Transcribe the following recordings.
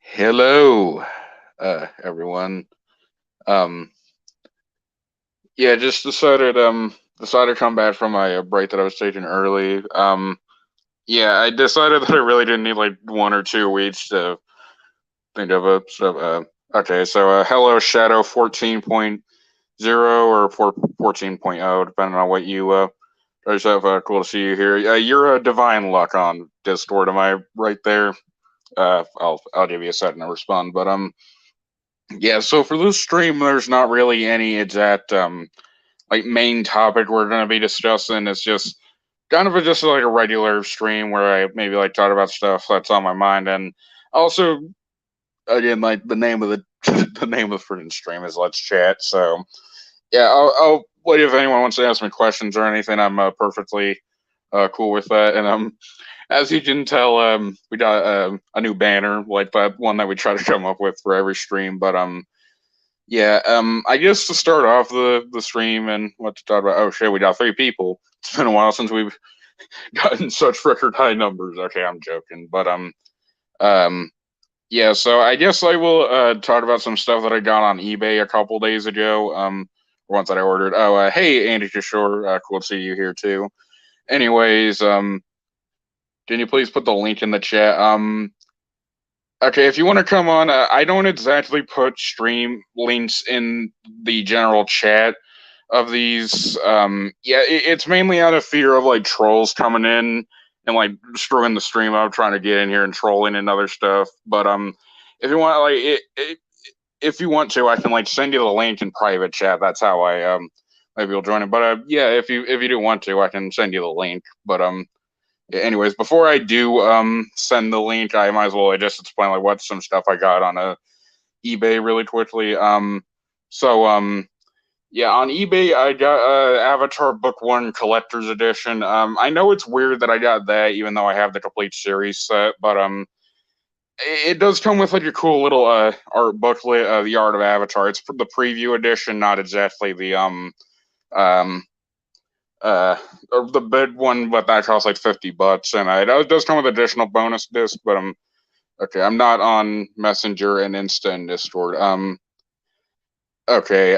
Hello, everyone. Um, yeah, just decided to come back from my break that I was taking early. Yeah, I decided that I really didn't need like 1 or 2 weeks to think of it. Okay, so hello, Shadow 14.0 or 14.0, depending on what you guys have. Cool to see you here. You're a Divine Luck on Discord. Am I right there? I'll give you a second to respond, but yeah, so for this stream, there's not really any exact like main topic we're gonna be discussing. It's just kind of just like a regular stream where I maybe like talk about stuff that's on my mind, and also again like the name of the the name of the freaking stream is Let's Chat. So yeah, I'll wait if anyone wants to ask me questions or anything. I'm perfectly cool with that, and as you can tell, we got a new banner like that one that we try to come up with for every stream, but yeah, I guess to start off the stream and what to talk about. Oh shit, we got 3 people. It's been a while since we've gotten such record high numbers. Okay, I'm joking, but um, yeah. So I guess I will talk about some stuff that I got on eBay a couple days ago. Ones that I ordered. Oh, hey Andy Kishore, cool to see you here too. Anyways, can you please put the link in the chat? Okay, if you want to come on, I don't exactly put stream links in the general chat of these. Yeah, it's mainly out of fear of like trolls coming in and like screwing the stream up, trying to get in here and trolling and other stuff. But if you want, like, if you want to, I can like send you the link in private chat. That's how I maybe you'll join it. But yeah, if you do want to, I can send you the link. But yeah, anyways, before I do send the link, I might as well just explain like what some stuff I got on eBay really quickly. So yeah, on eBay I got Avatar Book One Collector's Edition. I know it's weird that I got that, even though I have the complete series set, but it does come with like a cool little art booklet, the Art of Avatar. It's the preview edition, not exactly the um uh or the big one, but that costs like $50, and it does come with additional bonus disc. But okay. I'm not on Messenger and Insta and Discord. Okay.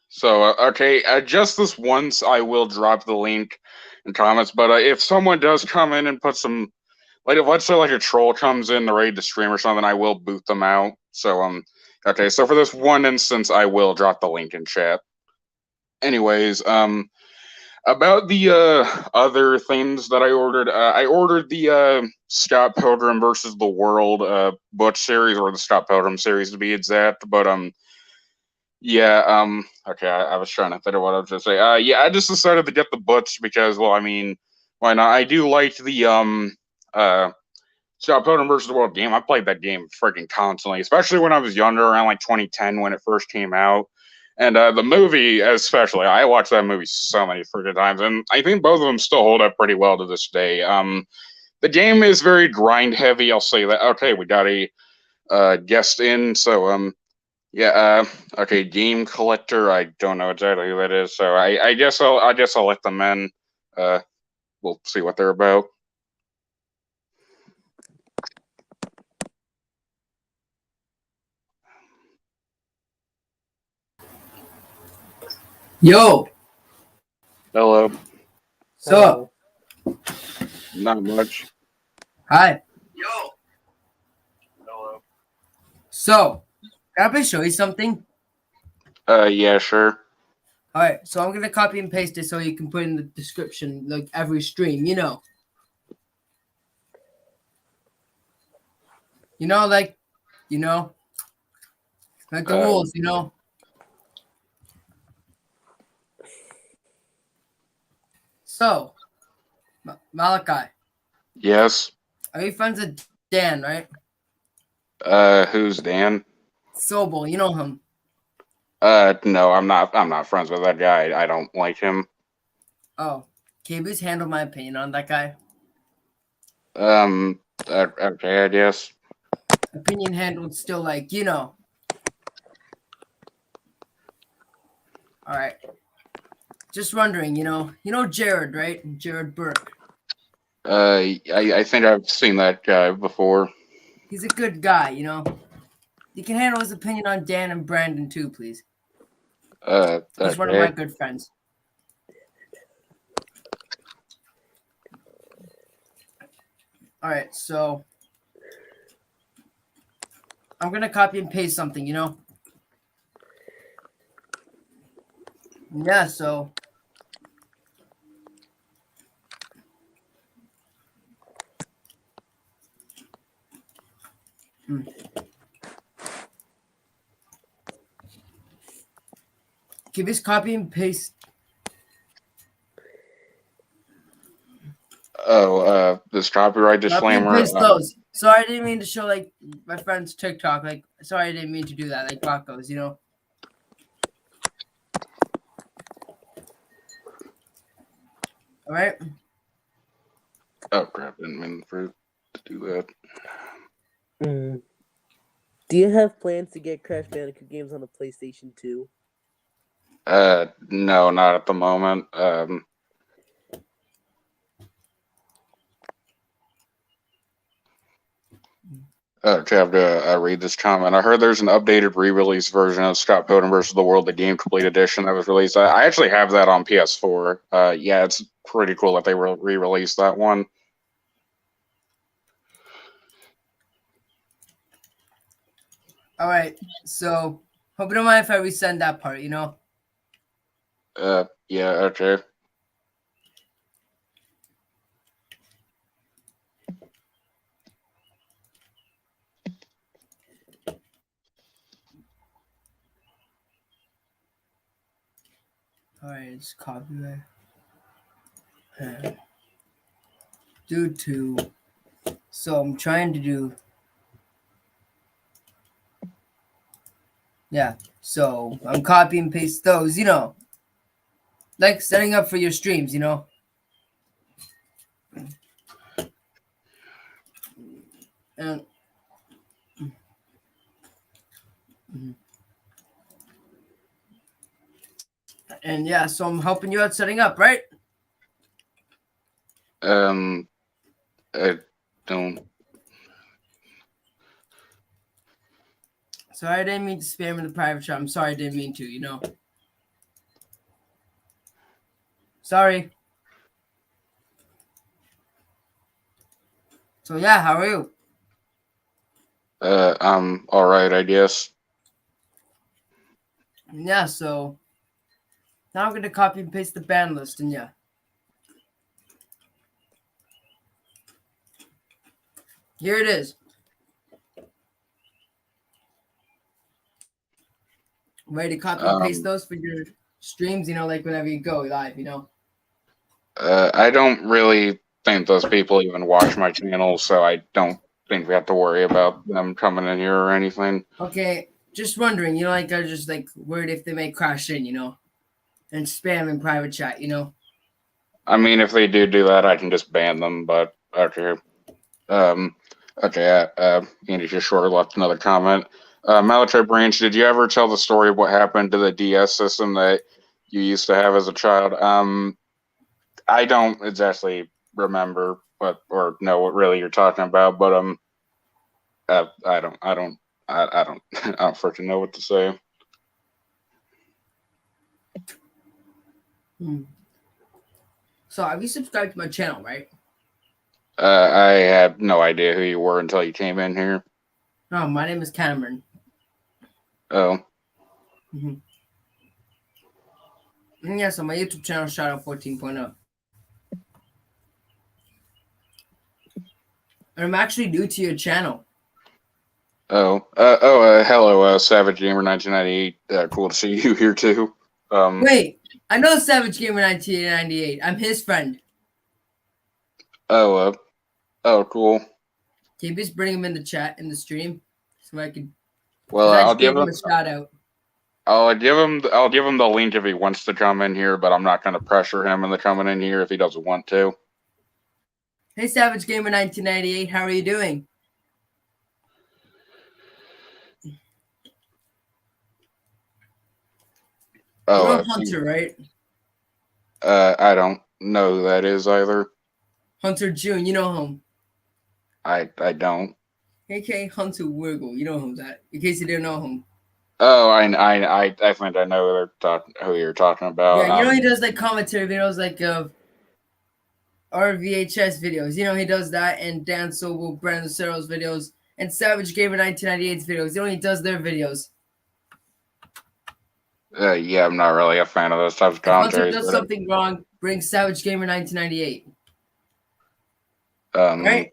So okay. Just this once, I will drop the link in comments. But if someone does come in and put some, like, if let's say like a troll comes in to raid the stream or something, I will boot them out. So okay. So for this one instance, I will drop the link in chat. Anyways, about the other things that I ordered the Scott Pilgrim versus the World book series, or the Scott Pilgrim series to be exact. But yeah, okay, I was trying to think of what I was going to say. Yeah, I just decided to get the books because, well, I mean, why not? I do like the uh Scott Pilgrim versus the World game. I played that game freaking constantly, especially when I was younger, around like 2010 when it first came out. And the movie, especially, I watched that movie so many freaking times, and I think both of them still hold up pretty well to this day. The game is very grind heavy. I'll say that. Okay, we got a guest in, so yeah, okay, game collector. I don't know exactly who that is, so I guess I'll let them in. We'll see what they're about. Yo, Hello. so Not much. hi. Yo. Hello. So, can I please show you something? Yeah, sure. All right, so I'm gonna copy and paste it so you can put in the description, like every stream. Like, you know, like the rules. So, Malachi, Yes. are you friends with Dan? Right? Who's Dan? Sobel, you know him. No, I'm not. I'm not friends with that guy. I don't like him. Oh, can you please handle my opinion on that guy? Okay, I guess. Opinion handled, still like. All right. Just wondering, Jared, right? Jared Burke. I think I've seen that guy before. He's a good guy, you know. You can handle his opinion on Dan and Brandon too, please. He's one of my Okay. good friends. All right, so I'm gonna copy and paste something, you know. Yeah, so give us copy and paste. Oh, this copyright Copy and disclaimer. paste those. Sorry, I didn't mean to show like my friend's TikTok. Like, sorry, I didn't mean to do that. Like Rocco's, you know. All right. Oh crap! Didn't mean for to do that. Mm. Do you have plans to get Crash Bandicoot games on the PlayStation 2? No, not at the moment. Okay, I have to read this comment. I heard there's an updated re-release version of Scott Pilgrim vs. the World, the Game Complete Edition that was released. I actually have that on PS4. Yeah, it's pretty cool that they re-released that one. All right. So hope you don't mind if I resend that part. You know. Yeah, okay. All right, it's copyright. Due to, so I'm trying to do. Yeah, so I'm copy and paste those, you know, like setting up for your streams, you know. And and yeah, so I'm helping you out setting up, right? I don't. Sorry, I didn't mean to spam in the private chat. I'm sorry, I didn't mean to, you know. Sorry. So yeah, how are you? I'm all right, I guess. Yeah, so now I'm gonna copy and paste the band list, and yeah. Here it is. Ready to copy and paste those for your streams, you know, like whenever you go live, you know. I don't really think those people even watch my channel, so I don't think we have to worry about them coming in here or anything. Okay, just wondering, you know, like I'm just like worried if they may crash in, you know, and spam in private chat, you know. I mean, if they do that, I can just ban them. But okay, okay. Andy just short left another comment. Malachi Branch, did you ever tell the story of what happened to the DS system that you used to have as a child? I don't exactly remember, or know what really you're talking about, but I don't I don't freaking know what to say. So have you subscribed to my channel, right? I had no idea who you were until you came in here. No, my name is Cameron. Oh. And yes, on my YouTube channel, Shadow 14.0. And I'm actually new to your channel. Hello, Savage Gamer 1998. Cool to see you here too. Wait, I know Savage Gamer 1998. I'm his friend. Oh, cool. Can you just bring him in the chat in the stream so I can? Well, I I'll just give gave him a shout out. I'll give him the link if he wants to come in here, but I'm not going to pressure him into coming in here if he doesn't want to. Hey, Savage Gamer 1998, how are you doing? Oh, you know Hunter, right? I don't know who that is either. Hunter June, you know him. I don't. aka Hunter Wiggle. You know who's that? In case you didn't know him. Oh, I think I know who you're talking about. Yeah, you know he does like commentary videos, like RVHS videos. You know he does that, and Dan Sobel, Brandon Sero's videos, and Savage Gamer 1998's videos. You know he does their videos. Yeah, I'm not really a fan of those types of If Hunter commentaries. does But, something wrong, bring Savage Gamer 1998. um, Right?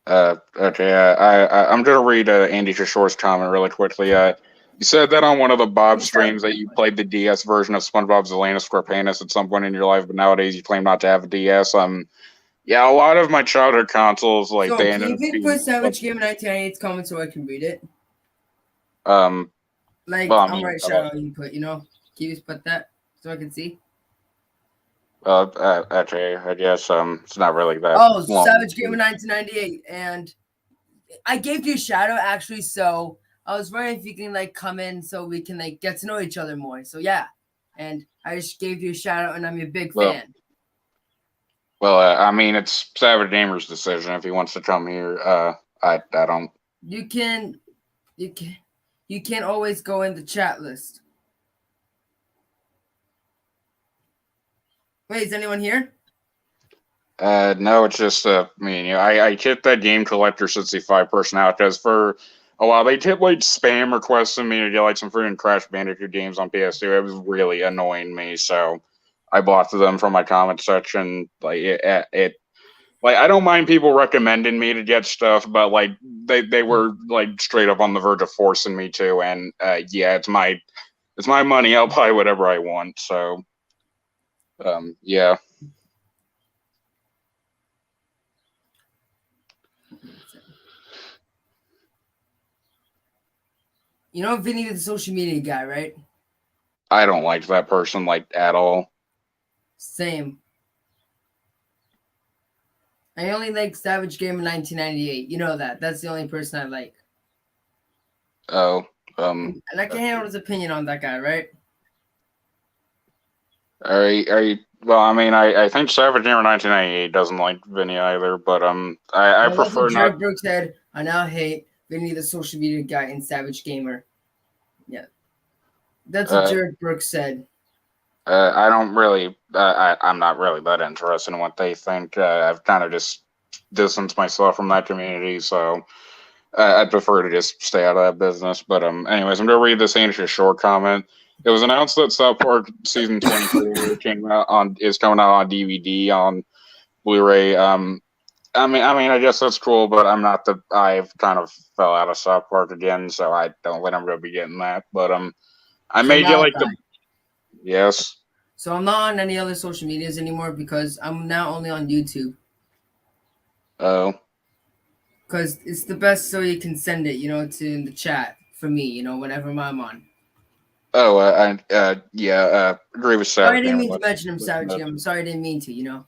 okay, I'm gonna read Andy Kishore's comment really quickly. You said that on one of the Bob streams that you played the DS version of SpongeBob's Atlantis SquarePantis at some point in your life, but nowadays you claim not to have a DS. Yeah, a lot of my childhood consoles, like So they can ended you up please being, put Savage Gamer 1998's comment so I can read it? um, Like well, I I'm mean, right, Shadow. You put, you know, can you just put that so I can see? actually, I guess it's not really that Oh, long. Savage Gamer 1998, and I gave you a shadow actually, so I was wondering if you can like come in so we can like get to know each other more. So yeah, and I just gave you a shout out, and I'm your big fan. Well, I mean, it's Savage Gamer's decision if he wants to come here. I don't. You can always go in the chat list. Wait, is anyone here? No, it's just me and you. I hit that Game Collector 65 person out because for a while they kept like spam requesting me to get like some freaking Crash Bandicoot games on PS2. It was really annoying me, so I blocked them from my comment section. Like it like I don't mind people recommending me to get stuff, but like they were like straight up on the verge of forcing me to, and yeah, it's my money. I'll buy whatever I want. So yeah. You know Vinny the social media guy, right? I don't like that person like at all. Same. I only like Savage Gamer 1998. You know that. That's the only person I like. Oh, And I can handle his opinion on that guy, right? are you? Well, I mean, I think Savage Gamer 1998 doesn't like Vinny either, but I prefer not. Jared Brooks said, I now hate Vinny the social media guy and Savage Gamer. Yeah, that's what Jared Brooks said. I don't really. I'm not really that interested in what they think. I've kind of just distanced myself from that community, so I'd prefer to just stay out of that business. But anyways, I'm gonna read this ancient short comment. It was announced that South Park season 24 is coming out on DVD on Blu-ray. I guess that's cool, but I've kind of fell out of South Park again, so I don't think I'm gonna be getting that. But I may get like the. Yes. So I'm not on any other social medias anymore because I'm now only on YouTube. Oh. Because it's the best, so you can send it, to the chat for me, whenever I'm on. Oh, yeah, agree with Savage. Sorry, I didn't mean to mention him, Savage. I'm sorry, I didn't mean to,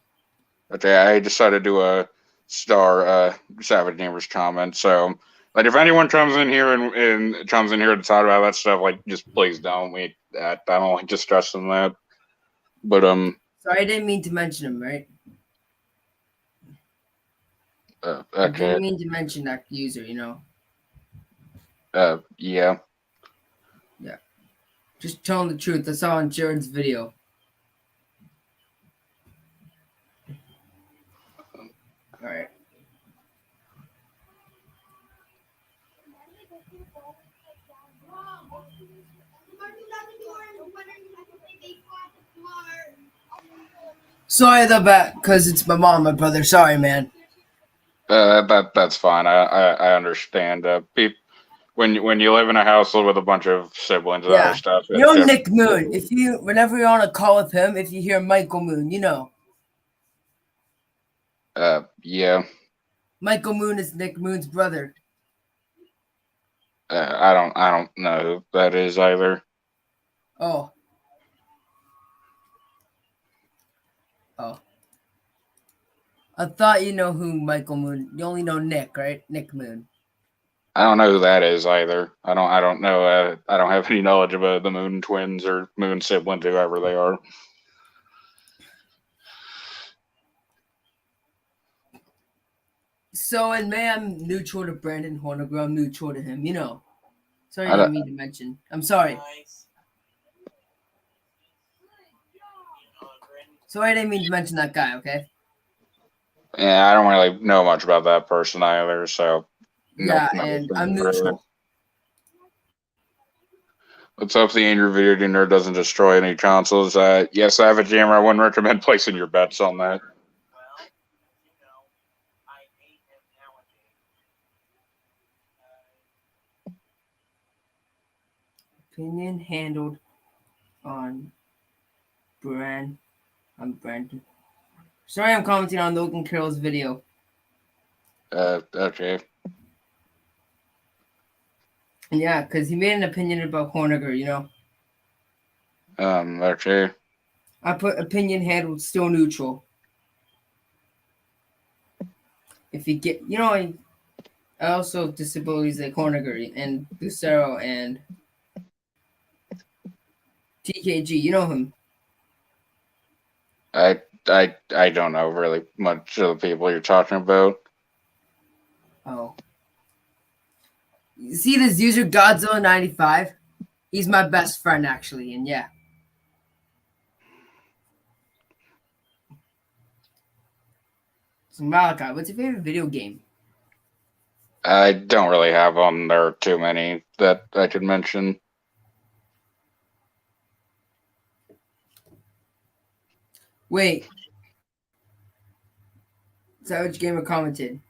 Okay, I decided to star Savage Gamer's comment. So, like, if anyone comes in here and comes in here to talk about that stuff, like, just please don't. I don't like discussing that. But sorry, I didn't mean to mention him, right? Okay. I didn't mean to mention that user, Yeah. Yeah. Just telling the truth. I saw on Jared's video. All right. Sorry about that, because it's my mom, my brother. Sorry, man. That's fine. I understand. When you live in a household with a bunch of siblings and other stuff. Nick Moon. Whenever you're on a call with him, if you hear Michael Moon, Yeah. Michael Moon is Nick Moon's brother. I don't know who that is either. Oh. I thought you know who Michael Moon. You only know Nick, right? Nick Moon. I don't know who that is either. I don't know. I don't have any knowledge about the Moon twins or Moon siblings, whoever they are. So in May, I'm neutral to Brandon Horniger. I'm neutral to him. Sorry, I I didn't don't, mean to mention. I'm sorry. Sorry, I didn't mean to mention that guy. Okay. yeah, I don't really know much about that person either, so Yeah, no and I'm opinion really. neutral. Let's hope the Andrew Video Dinner doesn't destroy any consoles. Yes, Savage Gamer, I wouldn't recommend placing your bets on that. Opinion handled on Brandon. I'm Brandon. Sorry, I'm commenting on Logan Carroll's video. Okay. And yeah, because he made an opinion about Horniger. Okay. I put opinion handled still neutral. If you get, I also have disabilities like Horniger and Lucero and TKG. You know him. I don't know really much of the people you're talking about. Oh. You see this user Godzilla95? He's my best friend actually, and yeah. So Malachi, what's your favorite video game? I don't really have on there too many that I could mention. Wait. Savage Gamer commented.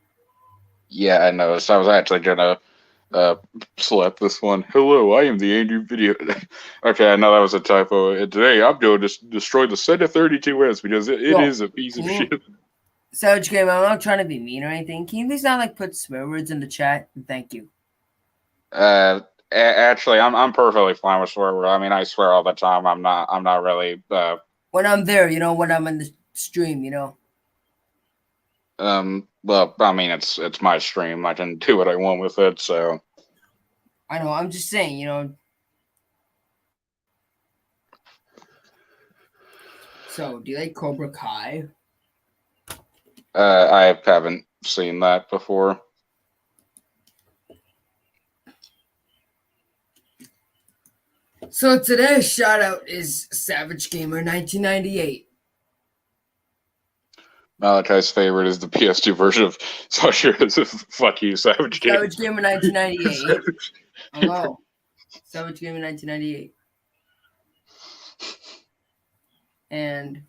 Yeah, I noticed. I was actually gonna select this one. Hello, I am the Andrew Video. Okay, I know that was a typo. Today I'm going to destroy the Seta 32S because it Yo, is a piece of shit. Savage Gamer, I'm not trying to be mean or anything. Can you please not put swear words in the chat? And thank you. Actually, I'm perfectly fine with swear words. I mean, I swear all the time. I'm not really. When I'm there, when I'm in the stream, Well, I mean, it's my stream. I can do what I want with it. So. I know. I'm just saying, So, do you like Cobra Kai? I haven't seen that before. So today's shout out is Savage Gamer 1998. Malachi's favorite is the PS2 version of Fuck You, Savage Gamer. Savage Gamer 1998. Hello. Savage Gamer 1998. And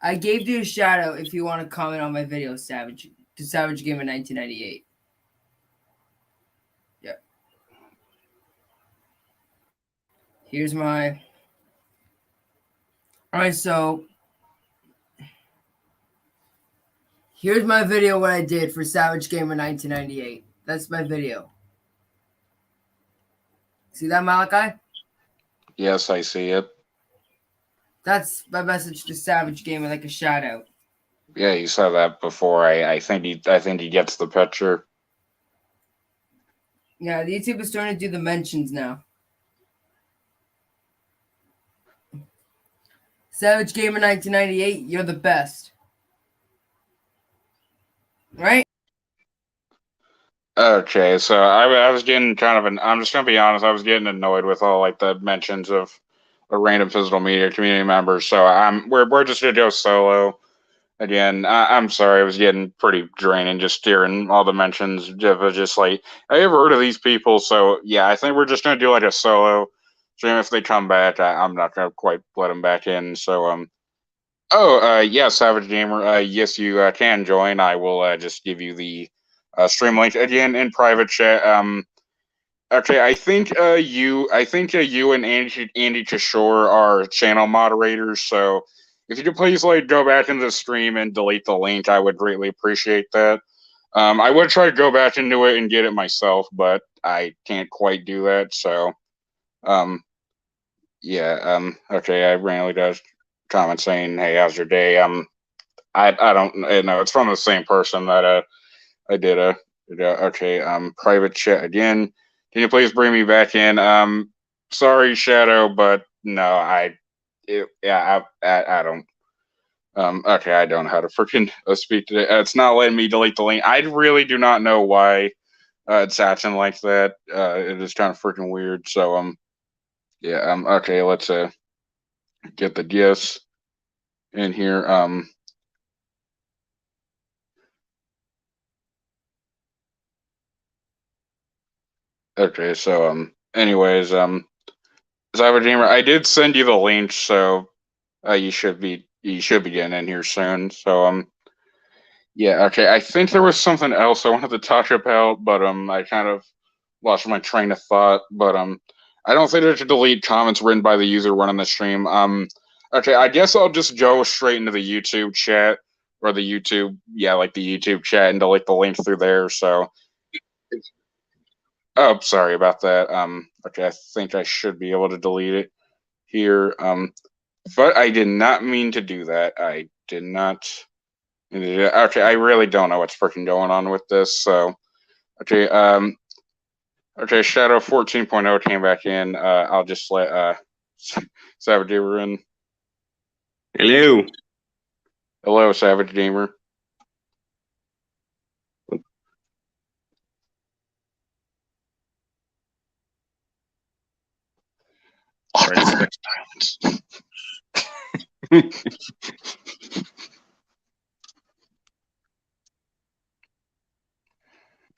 I gave you a shout out if you want to comment on my video, Savage Gamer 1998. Yep. Here's my. Alright, so here's my video what I did for Savage Gamer 1998. That's my video. See that, Malachi? Yes, I see it. That's my message to Savage Gamer, like a shout out. Yeah, you said that before. I think he gets the picture. Yeah, the YouTube is starting to do the mentions now. Savage Gamer 1998, you're the best. Right? Okay, so I was getting kind of I'm just gonna be honest, I was getting annoyed with all the mentions of random physical media community members. So we're just gonna go solo. Again, I'm sorry, I was getting pretty draining just hearing all the mentions of just I ever heard of these people. So yeah, I think we're just gonna do a solo stream. If they come back, I'm not gonna quite let them back in. So yeah, Savage Gamer, yes, you can join. I will just give you the stream link again in private chat. Okay, I think you and Andy Kishore are channel moderators. So if you could please go back into the stream and delete the link, I would greatly appreciate that. I would try to go back into it and get it myself, but I can't quite do that. So yeah, okay, I randomly does comment saying, "Hey, how's your day?" I don't know. It's from the same person that I did okay. Private chat again. Can you please bring me back in? Sorry, Shadow, but no, I don't. Okay, I don't know how to freaking speak to it. It's not letting me delete the link. I really do not know why it's acting like that. It is kind of freaking weird. So yeah, okay, let's get the gifs in here. Okay, so anyways, Cyber Gamer, I did send you the link, so you should be getting in here soon. So yeah, okay. I think there was something else I wanted to talk about, but I kind of lost my train of thought. But I don't think I should delete comments written by the user running the stream. Okay, I guess I'll just go straight into the YouTube chat or the YouTube, yeah, like the YouTube chat and delete the link through there. So, oh, sorry about that. Okay, I think I should be able to delete it here. But I did not mean to do that. I did not. Okay, I really don't know what's freaking going on with this. So, okay, okay, Shadow 14.0 came back in. I'll just let Savage Gamer in. Hello. Hello, Savage Gamer.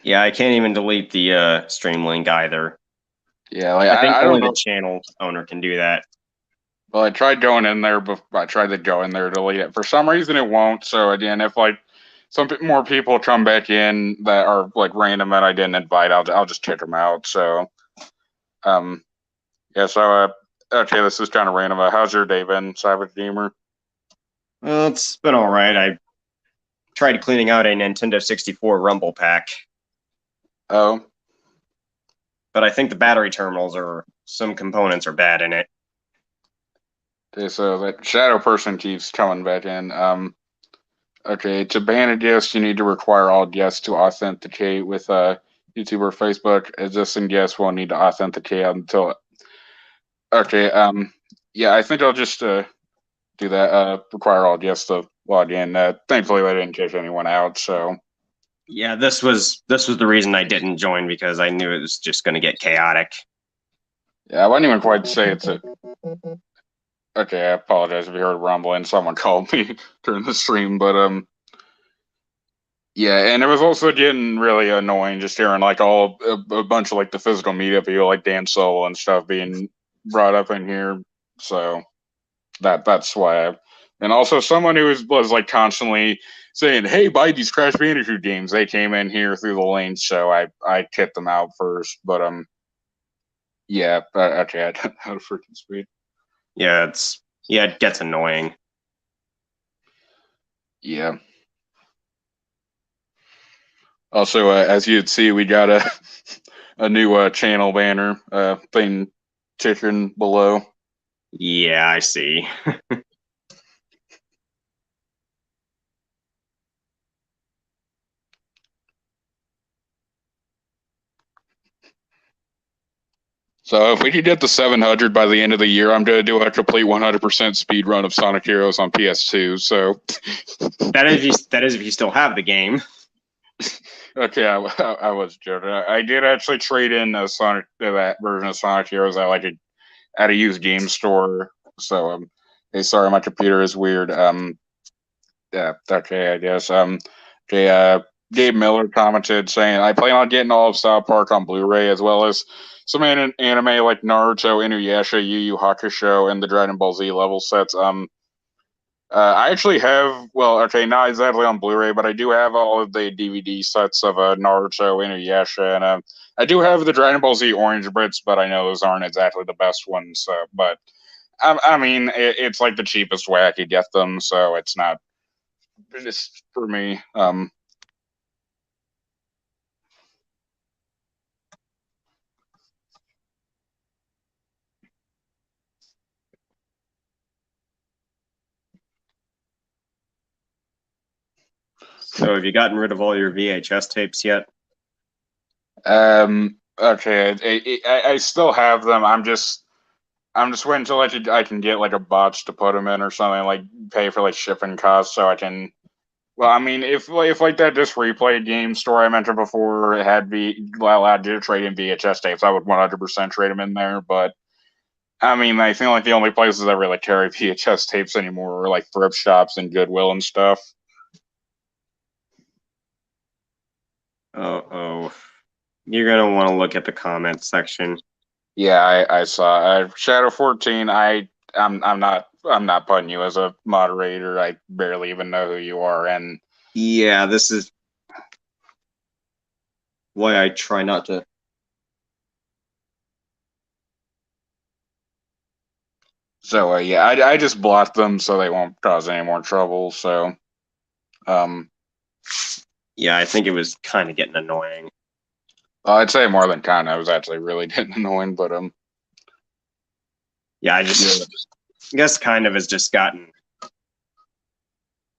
Yeah, I can't even delete the stream link either. Yeah, like I think I only don't know. the channel owner can do that. Well, I tried going in there, but I tried to go in there to delete it. For some reason, it won't. So again, if like some more people come back in that are like random that I didn't invite, I'll just kick them out. So, yeah. So, okay, this is kind of random. How's your day been, Savage Gamer? Well, it's been all right. I tried cleaning out a Nintendo 64 Rumble pack, Oh, but I think the battery terminals or some components are bad in it. okay. So that shadow person keeps coming back in. Okay, to ban a guest, you need to require all guests to authenticate with YouTube or Facebook. Existing guests won't need to authenticate until. Okay, yeah, I think I'll just do that. Require all guests to log in. Thankfully, they didn't kick anyone out. So Yeah, this was the reason I didn't join, because I knew it was just going to get chaotic. yeah, I wouldn't even quite say it's a. Okay, I apologize if you heard rumbling. Someone called me during the stream, but yeah, and it was also getting really annoying just hearing like a bunch of like the physical media people like Dan Solo and stuff being brought up in here. So that's why. And also someone who was like constantly saying, "Hey, buy these Crash Bandicoot games." They came in here through the lane, so I kicked them out first. But yeah, okay, I don't know how to freaking speak. Yeah, it gets annoying. Yeah. Also, as you'd see, we got a new channel banner thing ticking below. Yeah, I see. So if we could get the 700 by the end of the year, I'm going to do a complete 100% speed run of Sonic Heroes on PS2. So that is if you still have the game. Okay, I was joking. I did actually trade in that version of Sonic Heroes at a used game store. So hey, sorry, my computer is weird. Yeah, okay, I guess. Okay, Gabe Miller commented saying, "I plan on getting all of South Park on Blu-ray as well as some anime like Naruto, Inuyasha, Yu Yu Hakusho, and the Dragon Ball Z level sets." I actually have, well, okay, not exactly on Blu-ray, but I do have all of the DVD sets of Naruto, Inuyasha, and I do have the Dragon Ball Z Orange Brits, but I know those aren't exactly the best ones. But I mean, it's like the cheapest way I could get them, so it's not just for me. So have you gotten rid of all your VHS tapes yet? Okay, I still have them. I'm just waiting until I can get like a box to put them in or something, like pay for like shipping costs so I can. Well, I mean, if like that Disc Replay game store I mentioned before had allowed you to trade in VHS tapes, I would 100% trade them in there. But I mean, I think like the only places that really carry VHS tapes anymore are like thrift shops and Goodwill and stuff. Oh, you're gonna want to look at the comments section. Yeah, I saw Shadow 14. I'm not putting you as a moderator. I barely even know who you are, and Yeah, this is why I try not to. so yeah, I just blocked them so they won't cause any more trouble. So, Yeah, I think it was kind of getting annoying. I'd say more than kind of. I was actually really getting annoying, but Yeah, I guess kind of has just gotten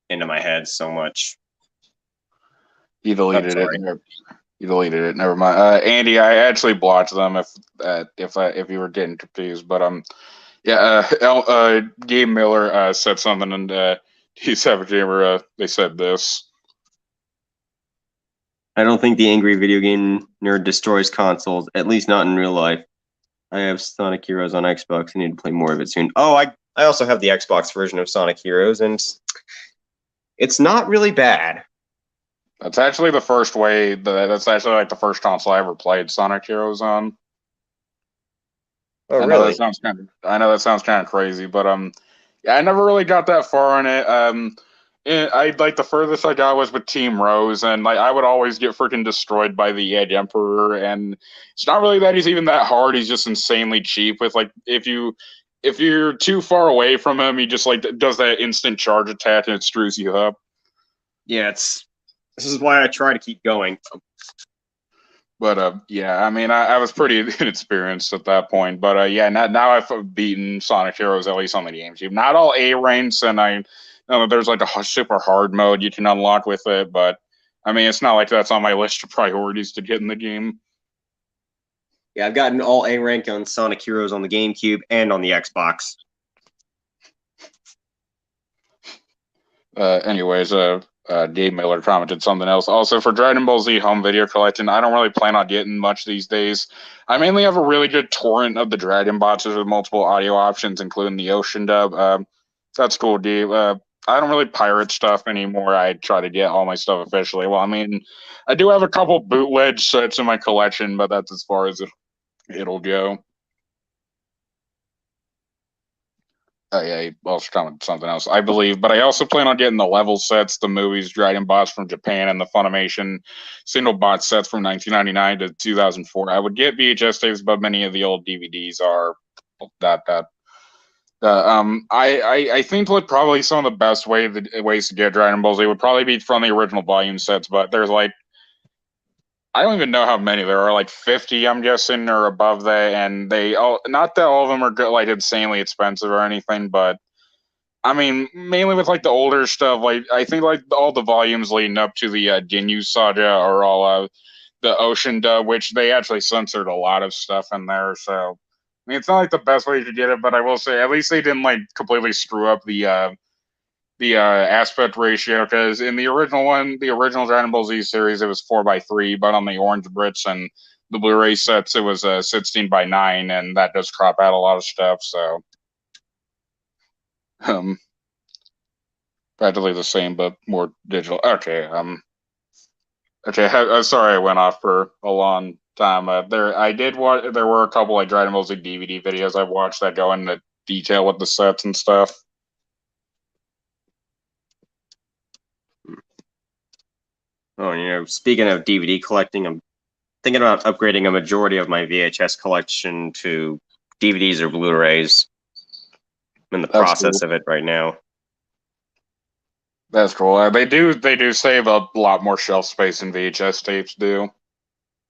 into my head so much. you deleted I'm sorry. it. You deleted it. Never mind. Andy, I actually blocked them if you were getting confused. But yeah. Gabe Miller said something, and he's Savage Gamer. They said this. I don't think the angry video game nerd destroys consoles, at least not in real life. I have Sonic Heroes on Xbox. I need to play more of it soon. Oh, I also have the Xbox version of Sonic Heroes, and it's not really bad. That's actually the first way. That's actually like the first console I ever played Sonic Heroes on. Oh, I know really? that sounds kind of crazy, but yeah, I never really got that far in it. I like the furthest I got was with Team Rose, and like I would always get freaking destroyed by the Edge Emperor, and it's not really that he's even that hard. He's just insanely cheap. With like if you're too far away from him, he just like does that instant charge attack and it screws you up. Yeah, this is why I try to keep going. But yeah, I mean, I was pretty inexperienced at that point. But yeah, now I've beaten Sonic Heroes at least on the GameCube. Not all A ranks, and I know there's like a super hard mode you can unlock with it. But I mean, it's not like that's on my list of priorities to get in the game. Yeah, I've gotten all A rank on Sonic Heroes on the GameCube and on the Xbox. Anyways, Gabe Miller commented something else. Also, for Dragon Ball Z home video collection, I don't really plan on getting much these days. I mainly have a really good torrent of the Dragon boxes with multiple audio options, including the Ocean dub. That's cool, Gabe. I don't really pirate stuff anymore. I try to get all my stuff officially. Well, I mean, I do have a couple bootleg sets in my collection, but that's as far as it'll go. Oh yeah, he also commented something else, I believe. But I also plan on getting the level sets, the movies, Dragon bots from Japan, and the Funimation single bot sets from 1999 to 2004. I would get VHS tapes, but many of the old DVDs are that. I think like probably some of the best ways to get Dragon Ball Z would probably be from the original volume sets, but there's like I don't even know how many there are, like 50, I'm guessing, or above that, and not that all of them are good, like insanely expensive or anything, but I mean, mainly with like the older stuff, like I think like all the volumes leading up to the Ginyu Saga are all the Ocean dub, which they actually censored a lot of stuff in there. So I mean, it's not like the best way to get it, but I will say at least they didn't like completely screw up the aspect ratio, because in the original Dragon Ball Z series, it was 4:3, but on the Orange Brits and the Blu-ray sets, it was 16:9, and that does crop out a lot of stuff. So, practically the same, but more digital. Okay, sorry, I went off for a long time. There were a couple like Dragon Ball Z DVD videos I've watched that go into detail with the sets and stuff. Oh, speaking of DVD collecting, I'm thinking about upgrading a majority of my VHS collection to DVDs or Blu-rays. I'm in the process of it right now. That's cool. They do save a lot more shelf space than VHS tapes do.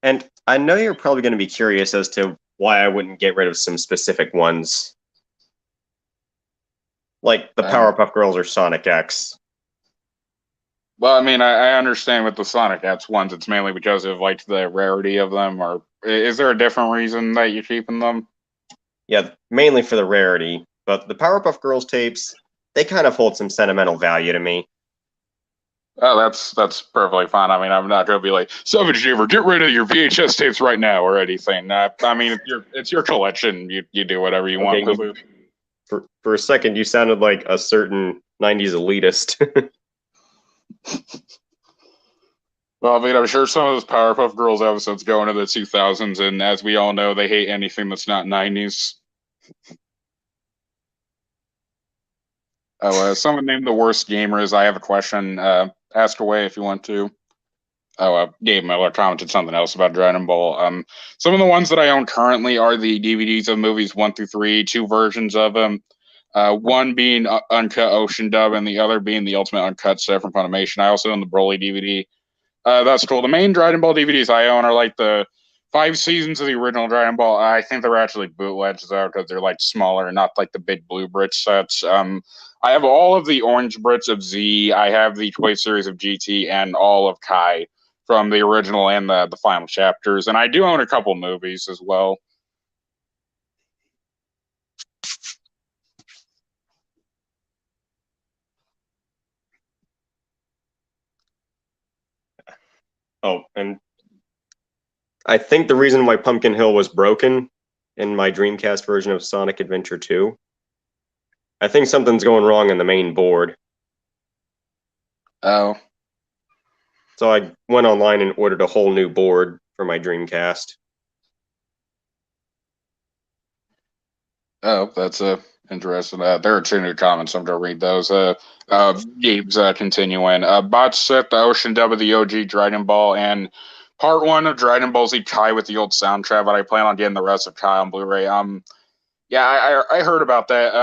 And I know you're probably going to be curious as to why I wouldn't get rid of some specific ones, like the Powerpuff Girls or Sonic X. Well, I mean, I understand with the Sonic X ones, it's mainly because of like the rarity of them, or is there a different reason that you're keeping them? Yeah, mainly for the rarity. But the Powerpuff Girls tapes, they kind of hold some sentimental value to me. Oh, that's perfectly fine. I mean, I'm not gonna be like, Savage Gamer, get rid of your VHS tapes right now or anything. I mean, it's your collection. You do whatever you want Okay, with it. For a second, you sounded like a certain '90s elitist. Well, I mean, I'm sure some of those Powerpuff Girls episodes go into the 2000s, and as we all know, they hate anything that's not 90s. Oh, someone named the worst gamers. I have a question. Ask away if you want to. Oh, Gabe Miller commented something else about Dragon Ball. Some of the ones that I own currently are the DVDs of movies 1 through 3, two versions of them. One being uncut Ocean dub, and the other being the ultimate uncut set from Funimation. I also own the Broly DVD. That's cool. The main Dragon Ball DVDs I own are like the 5 seasons of the original Dragon Ball. I think they're actually bootlegs though, because they're like smaller and not like the big blue Brits sets. I have all of the orange Brits of Z. I have the Toy Series of GT and all of Kai from the original and the final chapters. And I do own a couple movies as well. Oh, and I think the reason why Pumpkin Hill was broken in my Dreamcast version of Sonic Adventure 2, I think something's going wrong in the main board. Oh. So I went online and ordered a whole new board for my Dreamcast. Oh, that's interesting. There are two new comments. I'm going to read those. Gabe's continuing. Bots set the Ocean dub of the OG Dragon Ball and part 1 of Dragon Ball Z Kai with the old soundtrack, but I plan on getting the rest of Kai on Blu-ray. Yeah, I heard about that.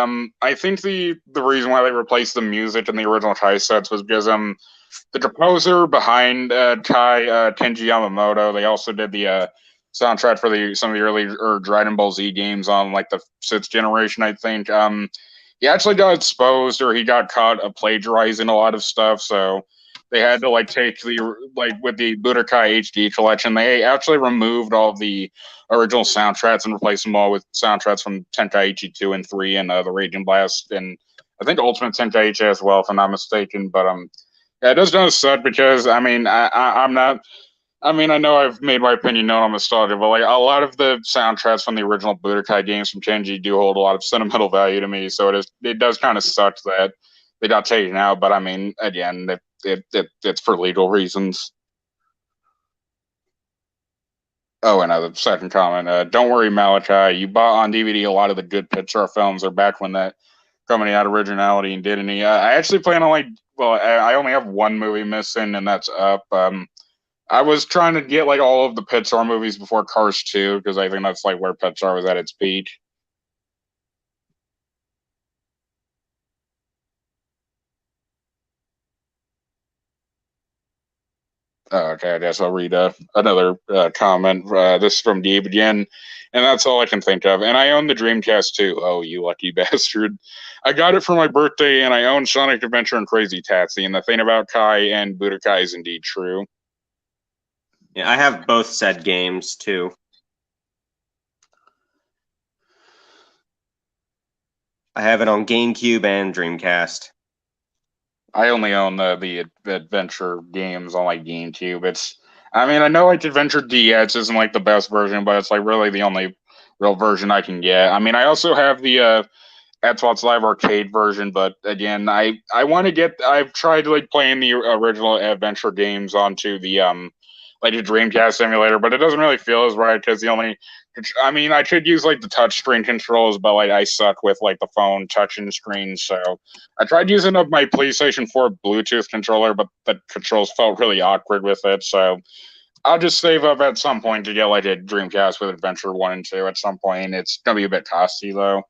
I think the reason why they replaced the music in the original Kai sets was because the composer behind Kai, Kenji Yamamoto, they also did the soundtrack for some of the early Dragon Ball Z games on like the 6th generation, I think. He actually got exposed, or he got caught plagiarizing a lot of stuff, so they had to like take with the Budokai HD collection, they actually removed all of the original soundtracks and replaced them all with soundtracks from Tenkaichi 2 and 3 and the Raging Blast, and I think Ultimate Tenkaichi as well, if I'm not mistaken. But yeah, it does kind of suck because I mean I'm not. I mean, I know I've made my opinion known on nostalgia, but like a lot of the soundtracks from the original Budokai games from Kenji do hold a lot of sentimental value to me. So it does kind of suck that they got taken out. But I mean, again, it's for legal reasons. Oh, and the second comment. Don't worry, Malachi. You bought on DVD a lot of the good Pixar films. Are back when that company had originality and did any. I actually plan on I only have one movie missing, and that's Up. I was trying to get like all of the Pixar movies before Cars 2 because I think that's like where Pixar was at its peak. Okay, I guess I'll read another comment. This is from Gabe again, and that's all I can think of. And I own the Dreamcast too. Oh, you lucky bastard! I got it for my birthday, and I own Sonic Adventure and Crazy Taxi. And the thing about Kai and Budokai is indeed true. Yeah, I have both said games too. I have it on GameCube and Dreamcast. I only own the adventure games on like GameCube. I mean, I know like Adventure DX isn't like the best version, but it's like really the only real version I can get. I mean, I also have the Xbox Live Arcade version, but again, I want to get. I've tried like playing the original adventure games onto the like a Dreamcast emulator, but it doesn't really feel as right because I mean, I could use like the touch screen controls, but like I suck with like the phone touching the screen. So I tried using up my PlayStation 4 Bluetooth controller, but the controls felt really awkward with it. So I'll just save up at some point to get like a Dreamcast with Adventure 1 and 2 at some point. It's gonna be a bit costly though.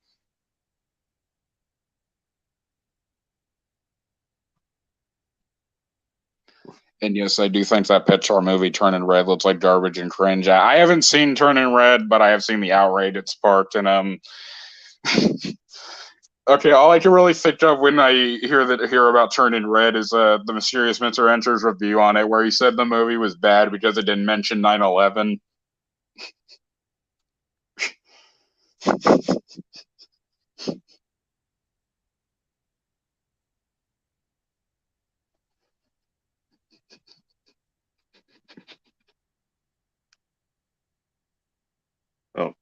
And yes, I do think that Pixar movie Turning Red looks like garbage and cringe. I haven't seen Turning Red, but I have seen the outrage it sparked. And okay, all I can really think of when I hear about Turning Red is the Mysterious Mr. Enter's review on it, where he said the movie was bad because it didn't mention 9/11. Oh,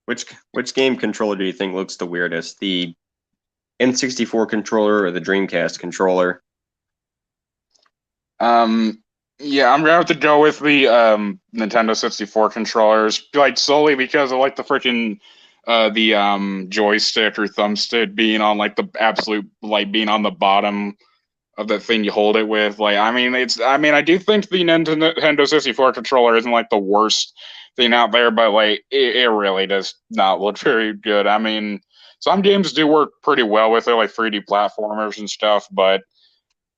which game controller do you think looks the weirdest? The N64 controller or the Dreamcast controller? Yeah, I'm gonna have to go with the Nintendo 64 controllers, like solely because I like the freaking the joystick or thumbstick being on like the absolute like being on the bottom of the thing you hold it with. Like, I do think the Nintendo 64 controller isn't like the worst thing out there, but like it really does not look very good. I mean, some games do work pretty well with it, like 3D platformers and stuff, but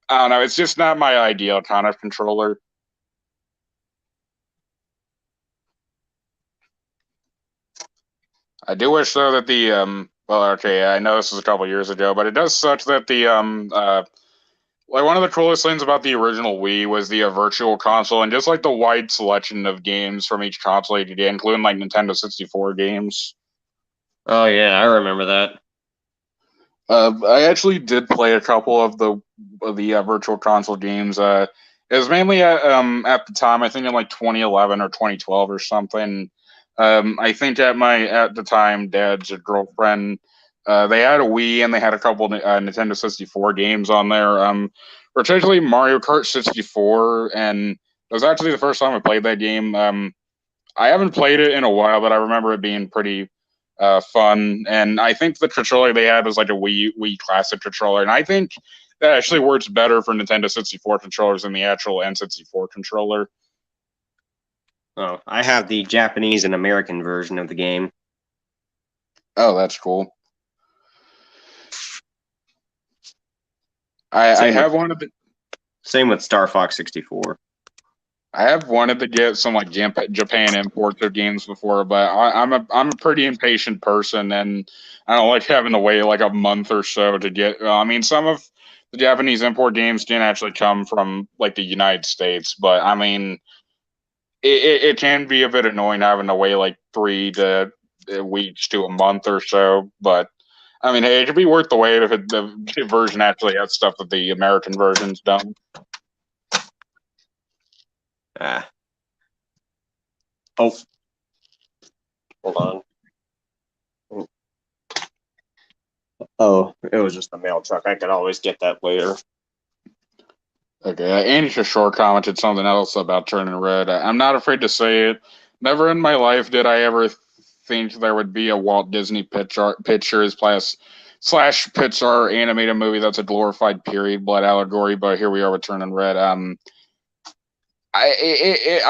I don't know. It's just not my ideal kind of controller. I do wish though that the well, okay, I know this was a couple years ago, but it does suck that the like one of the coolest things about the original Wii was the virtual console and just like the wide selection of games from each console you could get, including like Nintendo 64 games. Oh yeah, I remember that. I actually did play a couple of the virtual console games. It was mainly at the time, I think in like 2011 or 2012 or something. I think at the time, dad's girlfriend, they had a Wii and they had a couple Nintendo 64 games on there. Particularly Mario Kart 64, and it was actually the first time I played that game. I haven't played it in a while, but I remember it being pretty fun. And I think the controller they had was like a Wii Classic controller, and I think that actually works better for Nintendo 64 controllers than the actual N64 controller. Oh, I have the Japanese and American version of the game. Oh, that's cool. I Same have wanted to. Same with Star Fox 64. I have wanted to get some like Japan imports of games before, but I'm a pretty impatient person, and I don't like having to wait like a month or so to get. I mean, some of the Japanese import games can actually come from like the United States, but I mean, it can be a bit annoying having to wait like 3 weeks to a month or so. But I mean, hey, it could be worth the wait if the version actually has stuff that the American versions don't. Ah. Oh. Hold on. Oh, it was just a mail truck. I could always get that later. Okay, Andy Shore commented something else about Turning Red. I'm not afraid to say it. Never in my life did I ever think there would be a Walt Disney Pictures slash Pixar animated movie that's a glorified period blood allegory. But here we are with Turning Red. I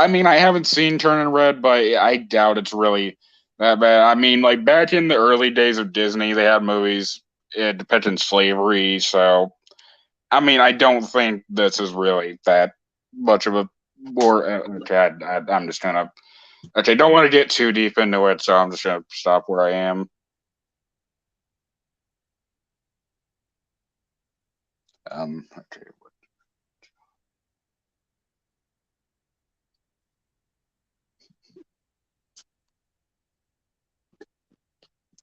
mean, I haven't seen Turning Red, but I doubt it's really that bad. I mean, like back in the early days of Disney, they had movies depicting slavery, so I mean, I don't think this is really that much of a more. Okay, I'm just gonna. Okay, don't want to get too deep into it, so I'm just gonna stop where I am. Okay.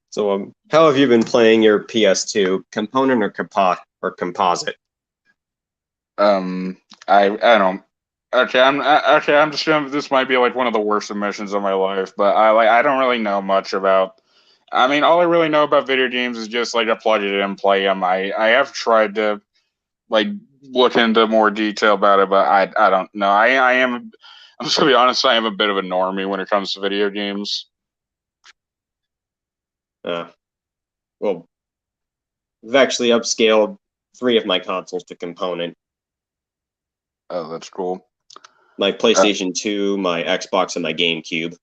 So, how have you been playing your PS2? Component or composite? I don't. Okay, I'm just gonna. This might be like one of the worst admissions of my life, but I don't really know much about. I mean, all I really know about video games is just like I plug it in and play them. I have tried to like look into more detail about it, but I don't know. I'm just gonna be honest. I am a bit of a normie when it comes to video games. Well, I've actually upscaled 3 of my consoles to component. Oh, that's cool. My PlayStation 2, my Xbox, and my GameCube.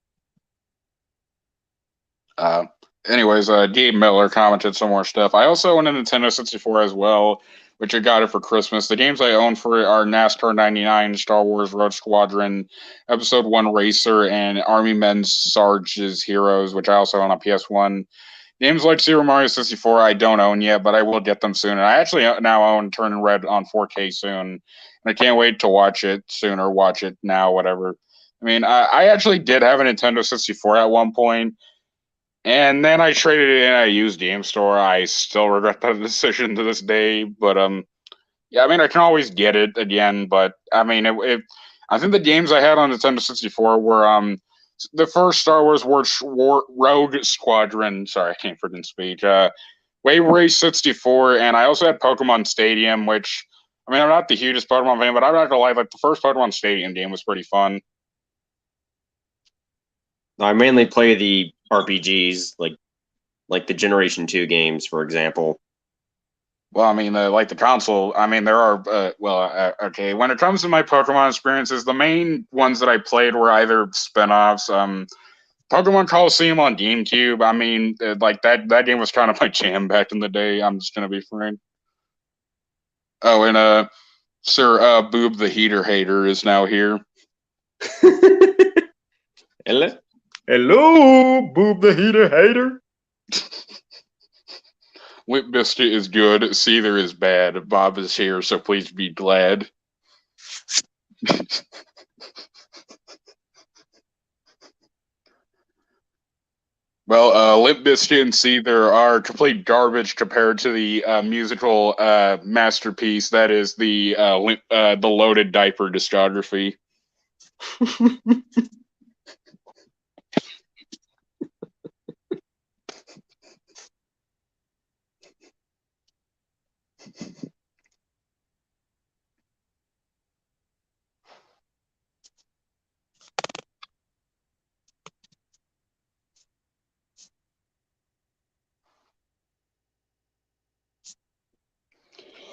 Anyways, Gabe Miller commented some more stuff. I also own a Nintendo 64 as well, which I got it for Christmas. The games I own for are NASCAR 99, Star Wars Road Squadron, Episode 1 Racer, and Army Men Sarge's Heroes, which I also own on PS1. Games like Super Mario 64 I don't own yet, but I will get them soon. And I actually now own Turning Red on 4K soon. And I can't wait to watch it soon or watch it now, whatever. I mean, I actually did have a Nintendo 64 at one point. And then I traded it in at a used game store. I still regret that decision to this day, but yeah, I mean, I can always get it again, but I mean, I think the games I had on Nintendo 64 were the first Star Wars Rogue Squadron. Sorry, I can't freaking speak. Wave Race 64, and I also had Pokemon Stadium, which I mean, I'm not the hugest Pokemon fan, but I'm not gonna lie, like the first Pokemon Stadium game was pretty fun. I mainly play the RPGs, like the Generation 2 games, for example. Well, I mean, like the console. I mean, there are. Okay. When it comes to my Pokemon experiences, the main ones that I played were either spin-offs. Pokemon Coliseum on GameCube. I mean, like that game was kind of my jam back in the day. I'm just gonna be frank. Oh, and Sir Boob the Heater Hater is now here. Hello, hello, Boob the Heater Hater. Limp Biscuit is good. Seether is bad. Bob is here, so please be glad. Well, Limp Bizkit and Seether are complete garbage compared to the musical masterpiece that is the Loaded Diaper discography.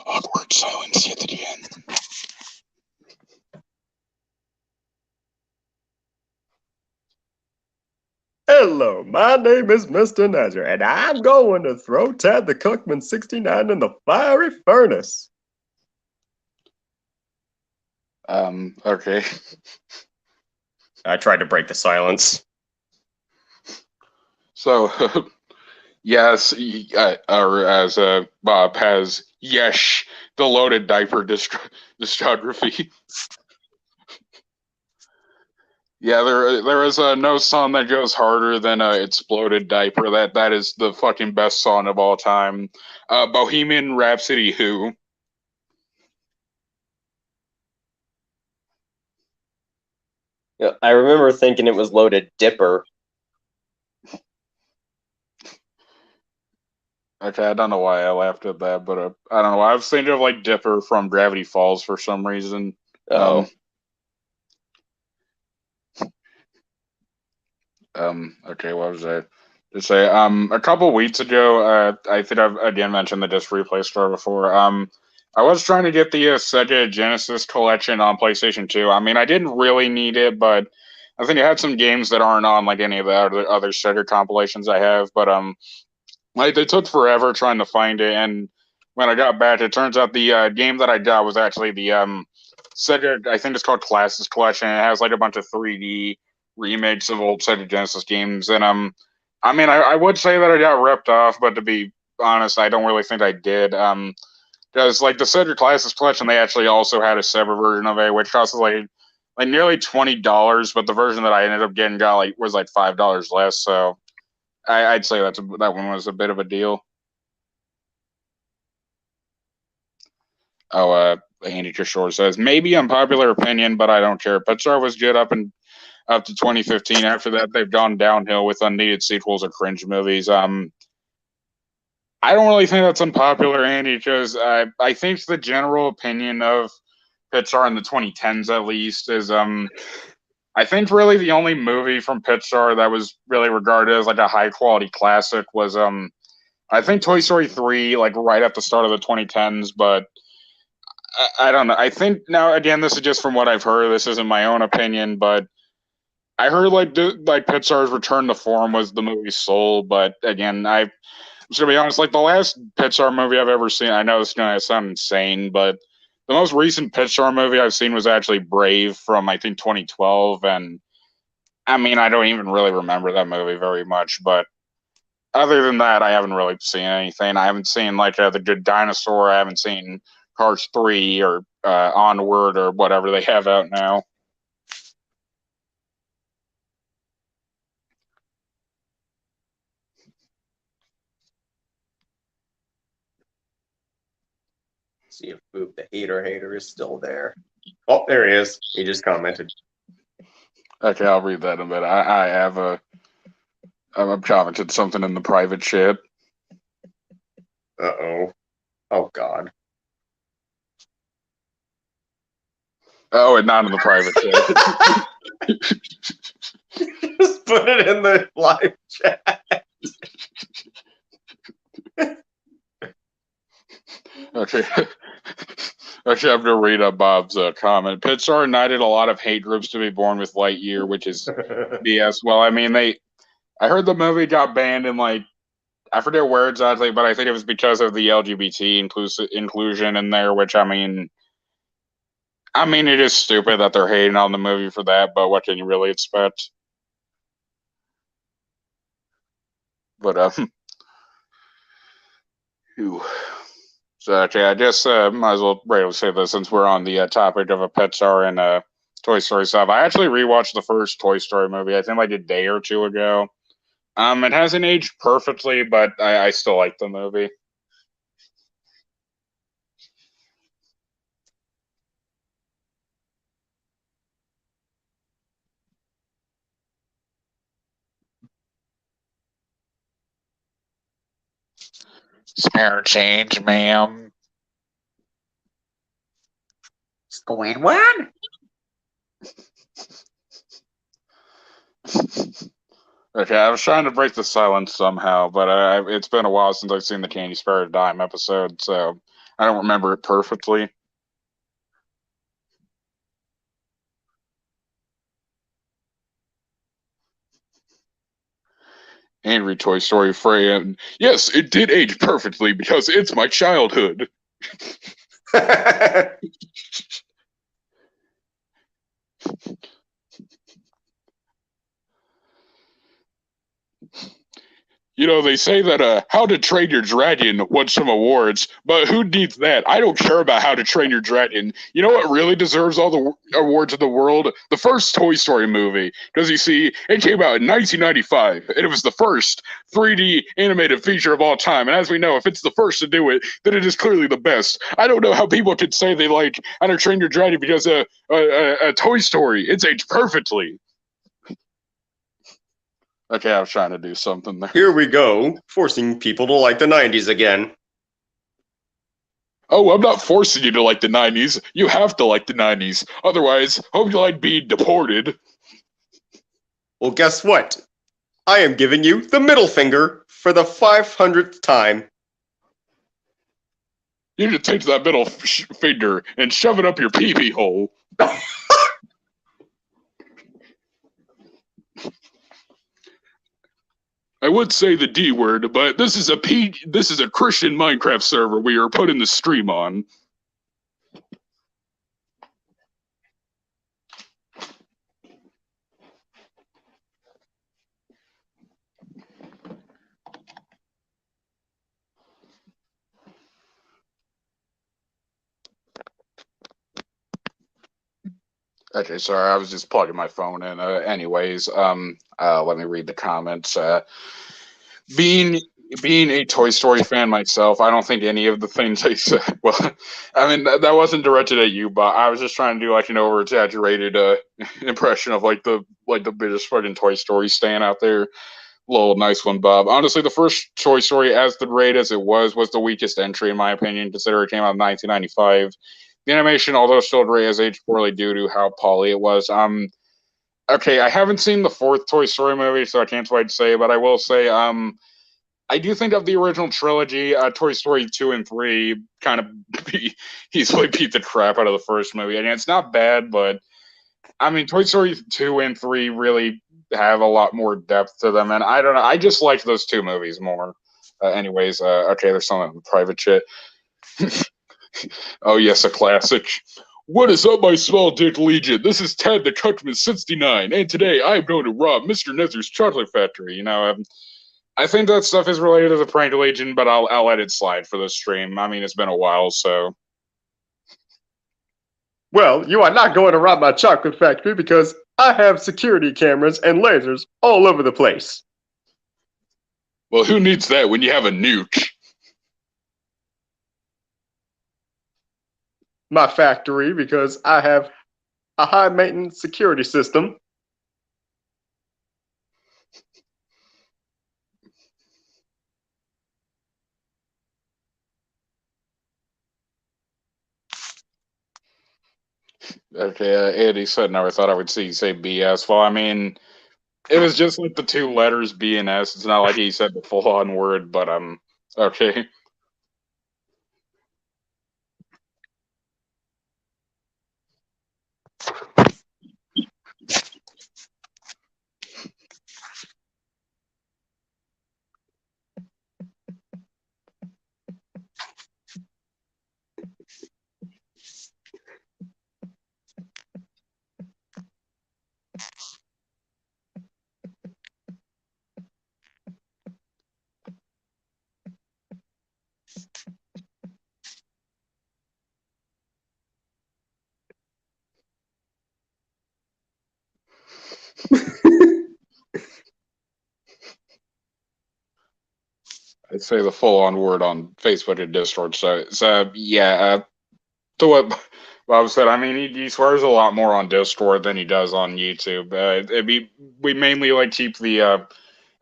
Awkward silence yet again. Hello, my name is Mr. Nazar, and I'm going to throw Tad the Cookman 69 in the fiery furnace. Okay. I tried to break the silence. So, yes, or as Bob has, yes, the Loaded Diaper discography. Yeah, there is no song that goes harder than "Exploded Diaper." That is the fucking best song of all time. Bohemian Rhapsody, Who? I remember thinking it was Loaded Dipper. Okay, I don't know why I laughed at that, but I don't know. I was thinking of like Dipper from Gravity Falls for some reason. Oh. Okay, what was I to say? A couple weeks ago, I think I've again mentioned the Disc Replay store before. I was trying to get the Sega Genesis collection on PlayStation 2. I mean, I didn't really need it, but I think it had some games that aren't on like any of the other Sega compilations I have. But like they took forever trying to find it, and when I got back, it turns out the game that I got was actually the Sega. I think it's called Classics Collection. It has like a bunch of 3D remakes of old Sega Genesis games, and I mean, I would say that I got ripped off, but to be honest, I don't really think I did. Because like the Sega Classics Collection, they actually also had a separate version of it, which cost like nearly $20, but the version that I ended up getting was like $5 less. So I'd say that one was a bit of a deal. Oh, Andy Kishore says maybe unpopular opinion, but I don't care. Petstar was good up to 2015. After that, they've gone downhill with unneeded sequels or cringe movies. I don't really think that's unpopular, Andy, because I think the general opinion of Pixar in the 2010s, at least, is I think really the only movie from Pixar that was really regarded as like a high quality classic was I think Toy Story 3, like right at the start of the 2010s, but I don't know. I think now again, this is just from what I've heard. This isn't my own opinion, but I heard like Pixar's Return to Form was the movie Soul, but again, I'm just gonna be honest. Like the last Pixar movie I've ever seen, I know it's gonna sound insane, but the most recent Pixar movie I've seen was actually Brave from I think 2012, and I mean I don't even really remember that movie very much. But other than that, I haven't really seen anything. I haven't seen like The Good Dinosaur. I haven't seen Cars 3 or Onward or whatever they have out now. see if Boop the hater is still there. Oh, there he is. He just commented. Okay, I'll read that in a bit. I have I've commented something in the private chat. Uh-oh. Oh, God. Oh, and not in the private chat. Just put it in the live chat. Okay. Actually, I'm going to read up Bob's comment. Pixar invited a lot of hate groups to be born with Lightyear, which is BS. Well, I mean, I heard the movie got banned in, like, I forget where exactly, but I think it was because of the LGBT inclusion in there, which, I mean, it is stupid that they're hating on the movie for that, but what can you really expect? But, Ooh. So, okay, I guess might as well right say this since we're on the topic of a Pixar and Toy Story stuff. I actually rewatched the first Toy Story movie, I think like a day or two ago. It hasn't aged perfectly, but I still like the movie. Spare change, ma'am. Going what? Okay, I was trying to break the silence somehow, but it's been a while since I've seen the Candy Spare a Dime episode, so I don't remember it perfectly. Angry Toy Story Freya. Yes, it did age perfectly because it's my childhood. You know, they say that How to Train Your Dragon won some awards, but who needs that? I don't care about How to Train Your Dragon. You know what really deserves all the awards in the world? The first Toy Story movie. Because you see, it came out in 1995, and it was the first 3D animated feature of all time. And as we know, if it's the first to do it, then it is clearly the best. I don't know how people could say they like How to Train Your Dragon because a Toy Story. It's aged perfectly. Okay, I was trying to do something there. Here we go, forcing people to like the 90s again. Oh, I'm not forcing you to like the 90s. You have to like the 90s. Otherwise, hope you like being deported. Well, guess what? I am giving you the middle finger for the 500th time. You need to take that middle finger and shove it up your pee-pee hole. I would say the D word, but this is a Christian Minecraft server we are putting the stream on. Okay, sorry, I was just plugging my phone in. Anyways, let me read the comments. Being a Toy Story fan myself, I don't think any of the things they said. Well, I mean that wasn't directed at you, but I was just trying to do like an over exaggerated impression of like the biggest fucking Toy Story stan out there. Little nice one, Bob. Honestly, the first Toy Story, as great as it was the weakest entry in my opinion, considering it came out in 1995. The animation, although still great, has aged poorly due to how poly it was. Okay, I haven't seen the fourth Toy Story movie, so I can't quite say, but I will say, I do think of the original trilogy, Toy Story 2 and 3, kind of easily beat the crap out of the first movie. And it's not bad, but I mean, Toy Story 2 and 3 really have a lot more depth to them, and I don't know. I just liked those two movies more. Anyways, okay, there's something in the private chat. Oh yes, a classic. What is up, my small dick legion? This is Ted the Coachman 69, and today I am going to rob Mr. Nether's chocolate factory. You know, I think that stuff is related to the Prank Legion, but I'll let it slide for this stream. I mean, it's been a while, so. Well, you are not going to rob my chocolate factory because I have security cameras and lasers all over the place. Well, who needs that when you have a nuke? my factory because I have a high maintenance security system. Okay, Andy said never thought I would see you say BS. Well, I mean, it was just like the two letters B and S. It's not like he said the full on word, but okay. I'd say the full on word on Facebook and Discord. So yeah, to what Bob said, I mean, he swears a lot more on Discord than he does on YouTube. We mainly like keep the at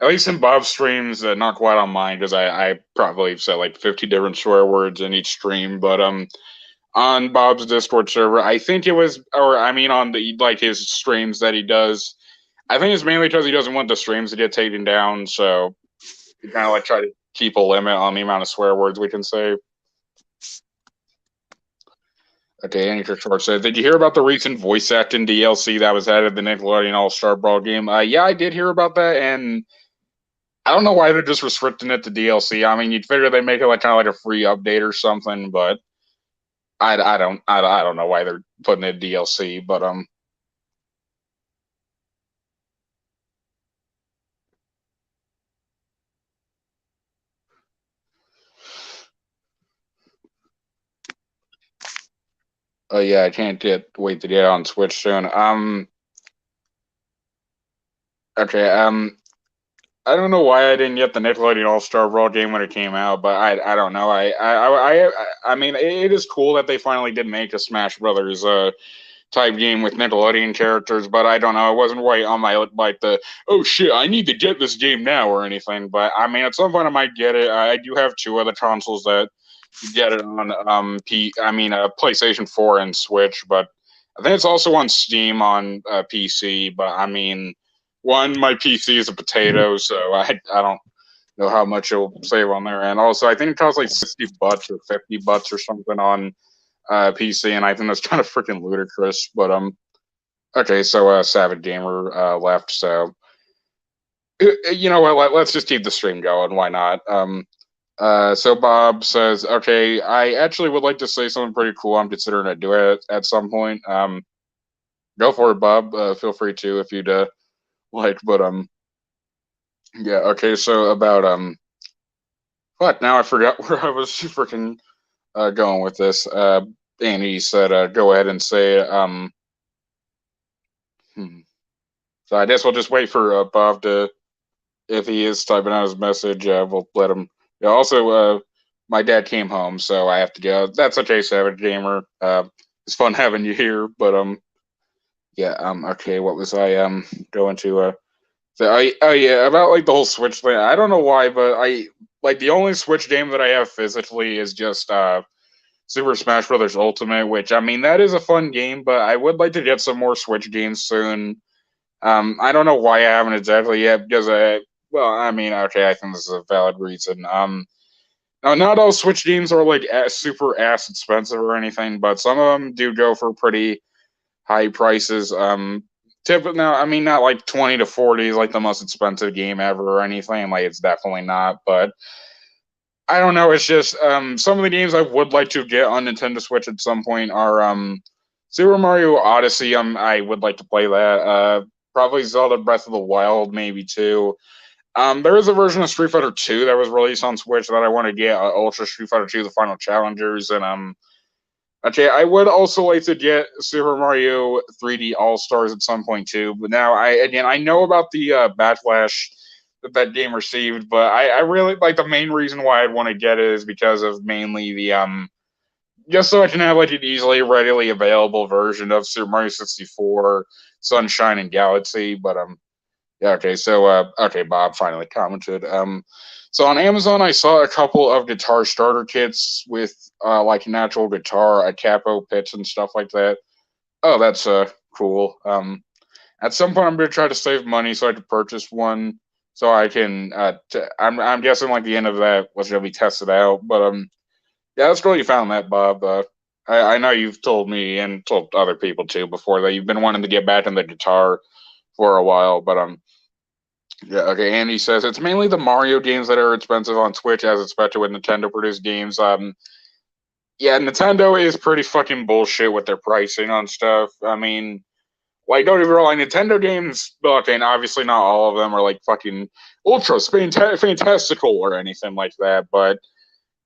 least in Bob's streams, not quite on mine because I probably said like 50 different swear words in each stream, but on Bob's Discord server, I think it was, or I mean on the like his streams that he does, I think it's mainly because he doesn't want the streams to get taken down, so he kind of like try to keep a limit on the amount of swear words we can say. Okay, Andy Short said, did you hear about the recent voice acting DLC that was added to the Nickelodeon All-Star Brawl game? Yeah, I did hear about that, and I don't know why they're just restricting it to DLC. I mean, you'd figure they'd make it like kind of like a free update or something, but I don't know why they're putting it DLC, but oh yeah, I can't wait to get on Switch soon. Okay, I don't know why I didn't get the Nickelodeon All Star Brawl game when it came out, but I don't know. I mean, it is cool that they finally did make a Smash Brothers type game with Nickelodeon characters, but I don't know. It wasn't right on my like the oh shit, I need to get this game now or anything. But I mean, at some point I might get it. I do have two other consoles that get it on PlayStation 4 and Switch, but I think it's also on Steam on PC. But I mean, one, my PC is a potato, so I don't know how much it'll save on there. And also, I think it costs like $60 or $50 or something on PC, and I think that's kind of freaking ludicrous. But okay, so Savage Gamer left, so you know what? Let's just keep the stream going. Why not? So Bob says, okay, I actually would like to say something pretty cool. I'm considering to do it at some point. Go for it, Bob. Feel free to if you'd like, but yeah, okay. So about what? Now I forgot where I was freaking going with this. Andy said, go ahead and say So I guess we'll just wait for Bob to, if he is typing out his message, we'll let him. Yeah, also, my dad came home, so I have to go. That's okay, Savage Gamer. It's fun having you here, but yeah, okay. What was I going to oh yeah, about like the whole Switch thing. I don't know why, but I like the only Switch game that I have physically is just Super Smash Brothers Ultimate, which I mean that is a fun game, but I would like to get some more Switch games soon. I don't know why I haven't exactly yet because well, I mean, okay, I think this is a valid reason. Now not all Switch games are like super ass expensive or anything, but some of them do go for pretty high prices. Now, I mean, not like 20 to 40 is like the most expensive game ever or anything. Like, it's definitely not. But I don't know. It's just some of the games I would like to get on Nintendo Switch at some point are Super Mario Odyssey. I would like to play that. Probably Zelda Breath of the Wild, maybe too. There is a version of Street Fighter 2 that was released on Switch that I want to get. Ultra Street Fighter 2: The Final Challengers, and okay, I would also like to get Super Mario 3D All Stars at some point too. But now, I know about the backlash that game received, but I really like the main reason why I'd want to get it is because of mainly the just so I can have like an easily, readily available version of Super Mario 64, Sunshine and Galaxy. But yeah, okay. So okay, Bob finally commented. So on Amazon, I saw a couple of guitar starter kits with like natural guitar, a capo pits, and stuff like that. Oh, that's cool. At some point, I'm gonna try to save money so I can purchase one, so I can. I'm guessing like the end of that was gonna be tested out, but yeah, that's cool you found that, Bob. I know you've told me and told other people too before that you've been wanting to get back in the guitar for a while, but yeah, okay. Andy says it's mainly the Mario games that are expensive on Switch, as expected with Nintendo produced games. Yeah, Nintendo is pretty fucking bullshit with their pricing on stuff. I mean, like, don't get me wrong, Nintendo games, okay, and obviously not all of them are like fucking ultra fantastical or anything like that, but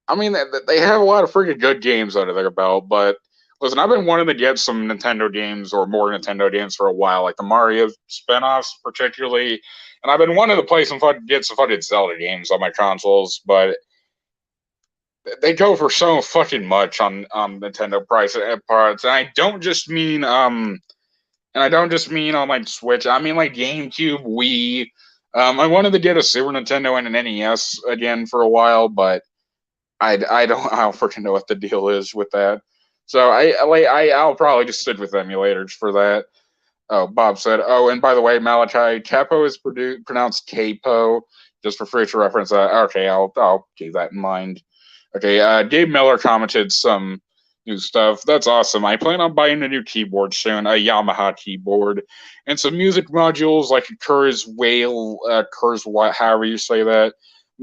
I mean, they have a lot of freaking good games under their belt. But listen, I've been wanting to get some Nintendo games or more Nintendo games for a while, like the Mario spinoffs, particularly. And I've been wanting to play get some fucking Zelda games on my consoles, but they go for so fucking much on Nintendo price parts. And I don't just mean on like Switch. I mean like GameCube, Wii. I wanted to get a Super Nintendo and an NES again for a while, but I don't freaking know what the deal is with that. So I'll probably just stick with emulators for that. Oh, Bob said. Oh, and by the way, Malachi, capo is pronounced capo, just for future reference. Okay, I'll keep that in mind. Okay, Gabe Miller commented some new stuff. That's awesome. I plan on buying a new keyboard soon, a Yamaha keyboard, and some music modules like a Kurzweil, however you say that,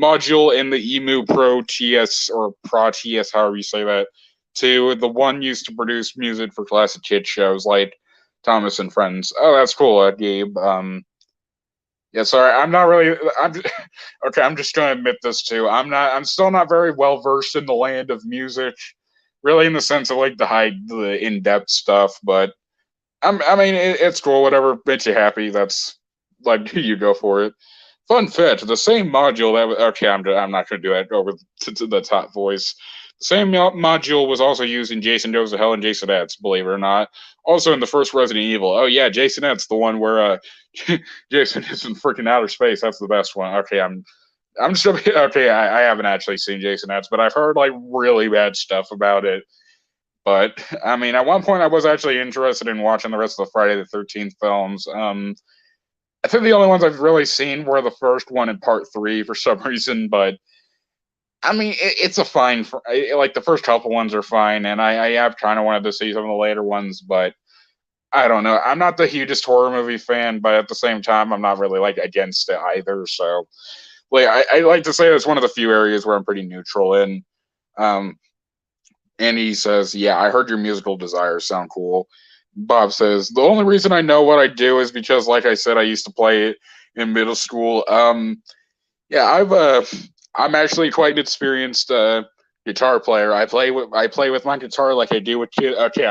module in the EMU Pro TS or Pro TS, however you say that, to the one used to produce music for classic kid shows like Thomas and Friends. Oh, that's cool, Gabe. Yeah, sorry, I'm not really. Okay. I'm just gonna admit this too. I'm still not very well versed in the land of music, really, in the sense of like the in-depth stuff. But I mean, it's cool. Whatever makes you happy. That's like you go for it. Fun fact: the same module that okay, I'm not gonna do it over to the top voice. The same module was also used in Jason Goes to Hell and Jasonettes, believe it or not. Also in the first Resident Evil. Oh yeah, Jasonette's the one where Jason is in freaking outer space. That's the best one. Okay, I'm just okay. I haven't actually seen Jasonette's, but I've heard like really bad stuff about it. But I mean, at one point I was actually interested in watching the rest of the Friday the 13th films. I think the only ones I've really seen were the first one and part 3 for some reason, but I mean, it's a fine. Like the first couple ones are fine, and I have kind of wanted to see some of the later ones, but I don't know. I'm not the hugest horror movie fan, but at the same time, I'm not really like against it either. So, like, I like to say it's one of the few areas where I'm pretty neutral in. And he says, "Yeah, I heard your musical desires sound cool." Bob says, "The only reason I know what I do is because, like I said, I used to play it in middle school." Yeah, I'm actually quite an experienced guitar player. I play with my guitar like I do with kids. Okay,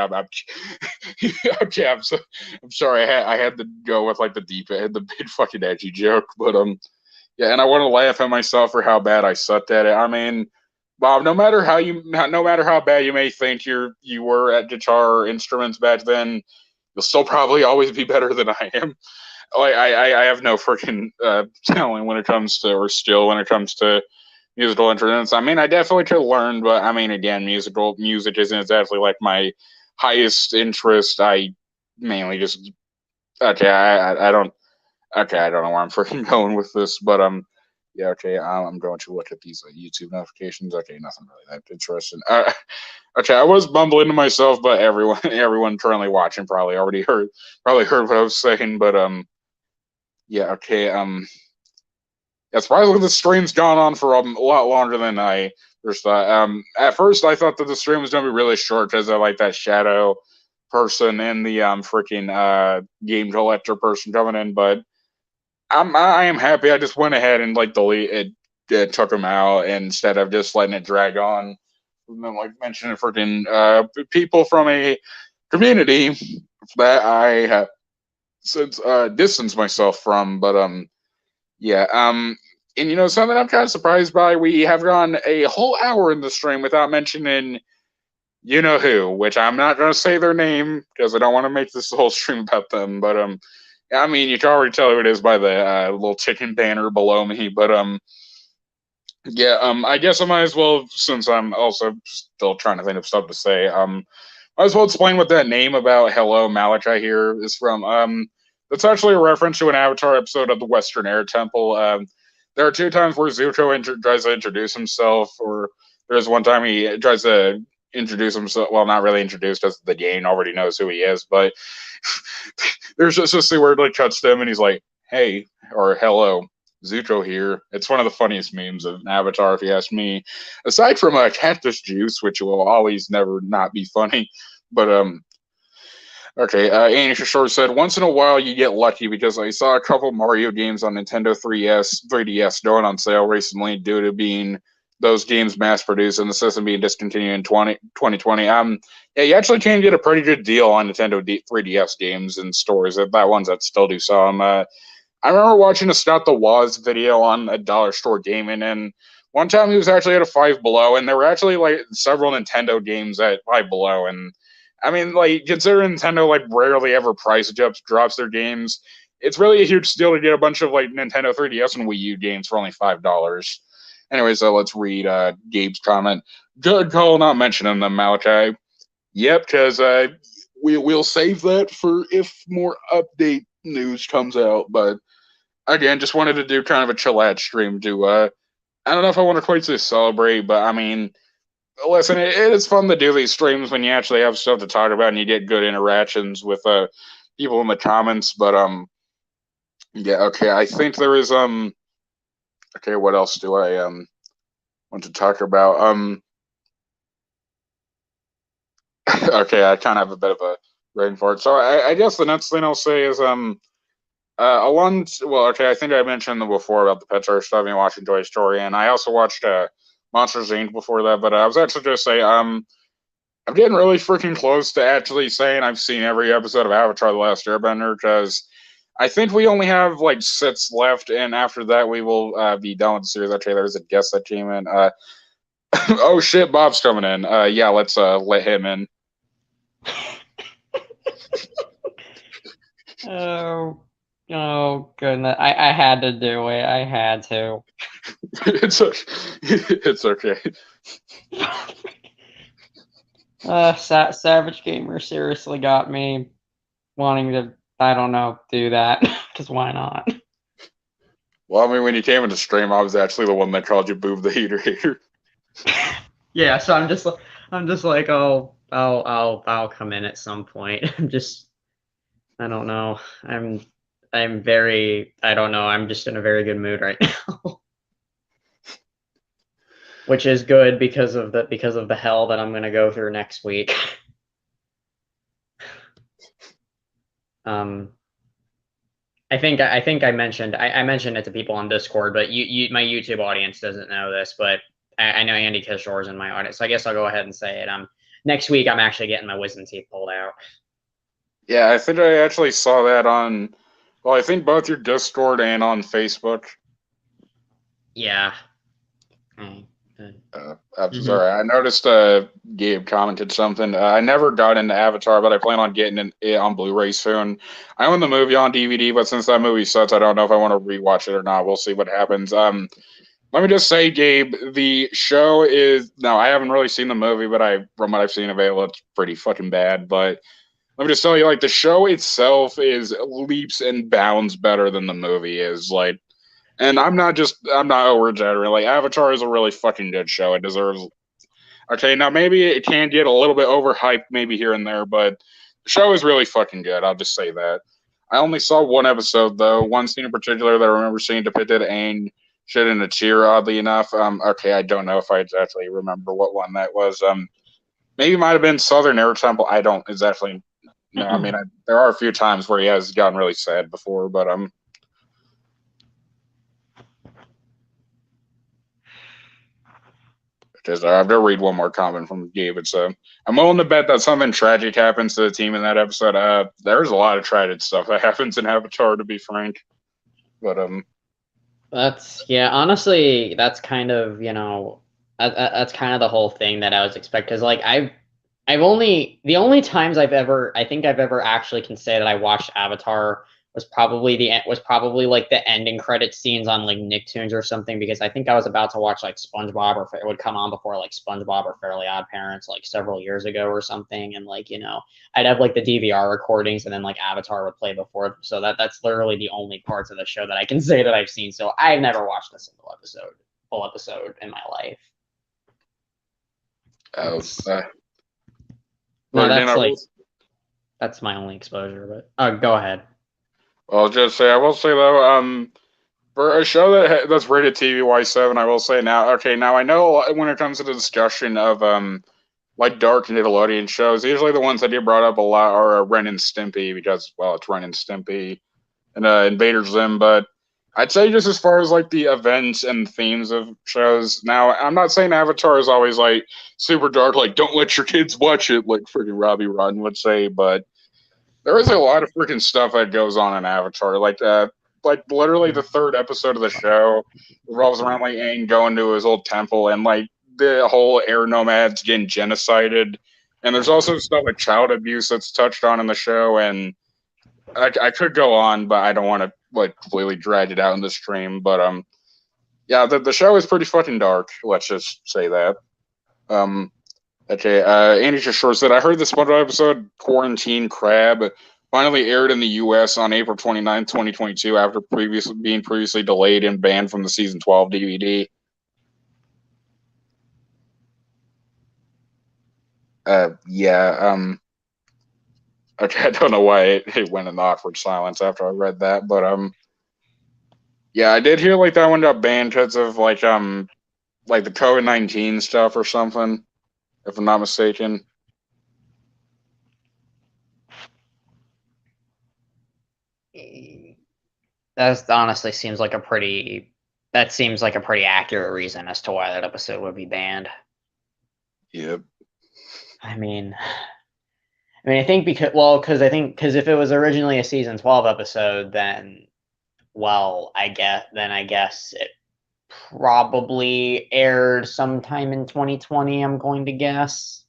okay. I'm sorry. I had to go with like the big fucking edgy joke, but yeah. And I want to laugh at myself for how bad I sucked at it. I mean, Bob, no matter how bad you may think you were at guitar instruments back then, you'll still probably always be better than I am. Like I have no freaking talent when it comes to, or skill when it comes to musical instruments. I mean, I definitely could learn, but I mean, again, music isn't exactly like my highest interest. I mainly just okay. I don't okay. I don't know where I'm freaking going with this, but yeah, okay. I'm going to look at these YouTube notifications. Okay, nothing really that interesting. Okay, I was bumbling to myself, but everyone currently watching probably heard what I was saying, but yeah, okay. Yeah, surprisingly, the stream's gone on for a lot longer than I first thought. At first, I thought that the stream was gonna be really short because I like that shadow person and the freaking game collector person coming in, but I am happy. I just went ahead and like took them out instead of just letting it drag on. And then, like mentioning freaking people from a community that I have since distanced myself from, but yeah, and you know something I'm kind of surprised by. We have gone a whole hour in the stream without mentioning you know who, which I'm not going to say their name because I don't want to make this whole stream about them. But I mean, you can already tell who it is by the little chicken banner below me. But yeah, I guess I might as well, since I'm also still trying to think of stuff to say. Might as well explain what that name about "Hello Malachi" here is from. That's actually a reference to an Avatar episode of the Western Air Temple. There are two times where Zuko tries to introduce himself, or there's one time he tries to introduce himself. Well, not really introduced, as the Dane already knows who he is. But there's just a scene where it like cuts to him, and he's like, "Hey," or "Hello, Zuko here." It's one of the funniest memes of Avatar, if you ask me. Aside from cactus juice, which will always never not be funny, but okay, Annie Shore said, once in a while you get lucky because I saw a couple Mario games on Nintendo 3DS going on sale recently due to being those games mass produced and the system being discontinued in 2020. Yeah, you actually can get a pretty good deal on Nintendo 3DS games in stores. That ones that still do sell them. I remember watching a Scott the Woz video on a dollar store gaming, and one time he was actually at a Five Below, and there were actually like several Nintendo games at Five Below, and I mean, like, considering Nintendo like rarely ever price drops their games, it's really a huge deal to get a bunch of like Nintendo 3DS and Wii U games for only $5. Anyways, let's read Gabe's comment. Good call not mentioning them, Malachi. Yep, because we'll save that for if more update news comes out. But again, just wanted to do kind of a chill-out stream to I don't know if I want to quite say celebrate, but I mean, listen, it is fun to do these streams when you actually have stuff to talk about and you get good interactions with people in the comments. But yeah, okay. I think there is okay. What else do I want to talk about? Okay, I kind of have a bit of a brain fart. So I guess the next thing I'll say is along. Well, okay. I think I mentioned before about the Pixar stuff and watching Toy Story, and I also watched Monsters Inc. before that, but I was actually just say I'm getting really freaking close to actually saying I've seen every episode of Avatar: The Last Airbender because I think we only have like 6 left, and after that we will be done with the series. Okay, there's a guest that came in. Oh shit, Bob's coming in. Yeah, let's let him in. Oh goodness! I had to do it. I had to. It's okay. It's okay. Savage Gamer seriously got me wanting to, I don't know, do that because why not? Well, I mean, when you came into stream, I was actually the one that called you Boob the Heater Hater. Yeah, so I'm just like, oh, I'll come in at some point. I don't know. I'm very, I don't know. I'm just in a very good mood right now. Which is good because of the hell that I'm gonna go through next week. I think I mentioned it to people on Discord, but my YouTube audience doesn't know this, but I know Andy Kishore's in my audience, so I guess I'll go ahead and say it. Next week I'm actually getting my wisdom teeth pulled out. Yeah, I think I actually saw that on, well, I think both your Discord and on Facebook. Yeah. I'm sorry. I noticed Gabe commented something. I never got into Avatar, but I plan on getting it on Blu-ray soon. I own the movie on DVD, but since that movie sucks, I don't know if I want to rewatch it or not. We'll see what happens. Let me just say, Gabe, the show is, no, I haven't really seen the movie, but from what I've seen of it, it's pretty fucking bad. But let me just tell you, like, the show itself is leaps and bounds better than the movie is. Like, and I'm not over-exaggerating. Like, Avatar is a really fucking good show. It deserves. Okay, now maybe it can get a little bit overhyped, maybe here and there, but the show is really fucking good. I'll just say that. I only saw one episode though. One scene in particular that I remember seeing depicted Aang shedding a tear. Oddly enough, okay, I don't know if I exactly remember what one that was. Maybe it might have been Southern Air Temple. I don't exactly. No, I mean, there are a few times where he has gotten really sad before, but because I have to read one more comment from Gabe. It's I'm willing to bet that something tragic happens to the team in that episode. There's a lot of tragic stuff that happens in Avatar, to be frank. But honestly, that's kind of, that's kind of the whole thing that I was expecting. Because like the only times I think I've ever actually can say that I watched Avatar was probably like the ending credit scenes on like Nicktoons or something, because I think I was about to watch like SpongeBob, or it would come on before like SpongeBob or Fairly Odd Parents like several years ago or something, and like, you know, I'd have like the DVR recordings and then like Avatar would play before, so that's literally the only parts of the show that I can say that I've seen. So I've never watched a single full episode in my life. Oh, That's- uh, No, Or, that's I like will- that's my only exposure. But go ahead. I'll just say, I will say though, for a show that's rated TVY7, I will say now. Okay, now I know when it comes to the discussion of like dark Nickelodeon shows, usually the ones that get brought up a lot are Ren and Stimpy, because, well, it's Ren and Stimpy and Invader Zim. But I'd say just as far as like the events and themes of shows, now I'm not saying Avatar is always like super dark, like don't let your kids watch it, like freaking Robbie Rodden would say, but there is a lot of freaking stuff that goes on in Avatar. Like literally the third episode of the show revolves around like Aang going to his old temple and like the whole air nomads getting genocided. And there's also stuff like child abuse that's touched on in the show. And I could go on, but I don't want to like completely drag it out in the stream. But yeah, the show is pretty fucking dark. Let's just say that. Okay, Andy just short said, I heard the SpongeBob episode Quarantine Crab finally aired in the US on April 29th, 2022, after being previously delayed and banned from the season 12 DVD. Yeah, okay, I don't know why it went in awkward silence after I read that, but yeah, I did hear like that one got banned because of like the COVID-19 stuff or something, if I'm not mistaken. That honestly seems like a pretty accurate reason as to why that episode would be banned. Yep. I mean, I think because if it was originally a season 12 episode, then I guess it probably aired sometime in 2020, I'm going to guess.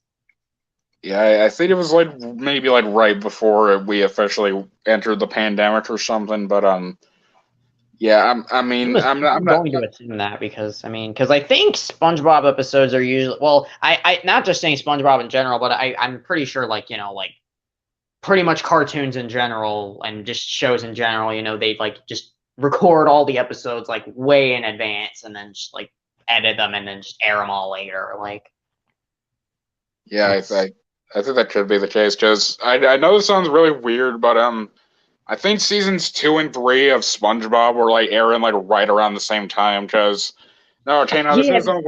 Yeah, I think it was like maybe like right before we officially entered the pandemic or something. But yeah, I'm I'm not. going to assume that because I think SpongeBob episodes are usually, well, I not just saying SpongeBob in general, but I'm pretty sure like, you know, like pretty much cartoons in general and just shows in general, you know, they like just record all the episodes like way in advance and then just like edit them and then just air them all later. Like, Yeah, I think that could be the case because I know this sounds really weird, but I think seasons 2 and 3 of SpongeBob were like airing like right around the same time. Because no, okay, now this Yeah. is on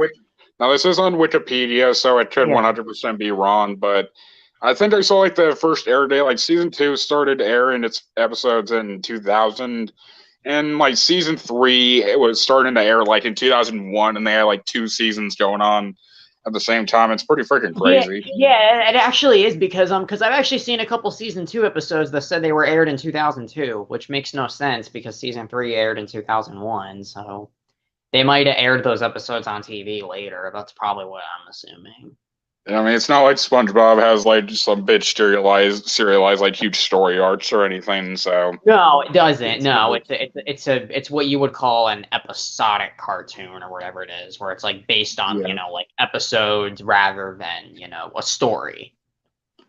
this is on Wikipedia, so it could Yeah. 100% be wrong. But I think I saw like the first air date, like season 2 started airing its episodes in 2000, and like season 3 it was starting to air like in 2001, and they had like 2 seasons going on at the same time. It's pretty freaking crazy. Yeah, it actually is because I've actually seen a couple season 2 episodes that said they were aired in 2002, which makes no sense because season 3 aired in 2001, so they might have aired those episodes on TV later. That's probably what I'm assuming. I mean, it's not like SpongeBob has like some bitch serialized like huge story arcs or anything. So No, it doesn't. No, it's what you would call an episodic cartoon or whatever it is, where it's like based on, Yeah. you know, like episodes rather than, you know, a story.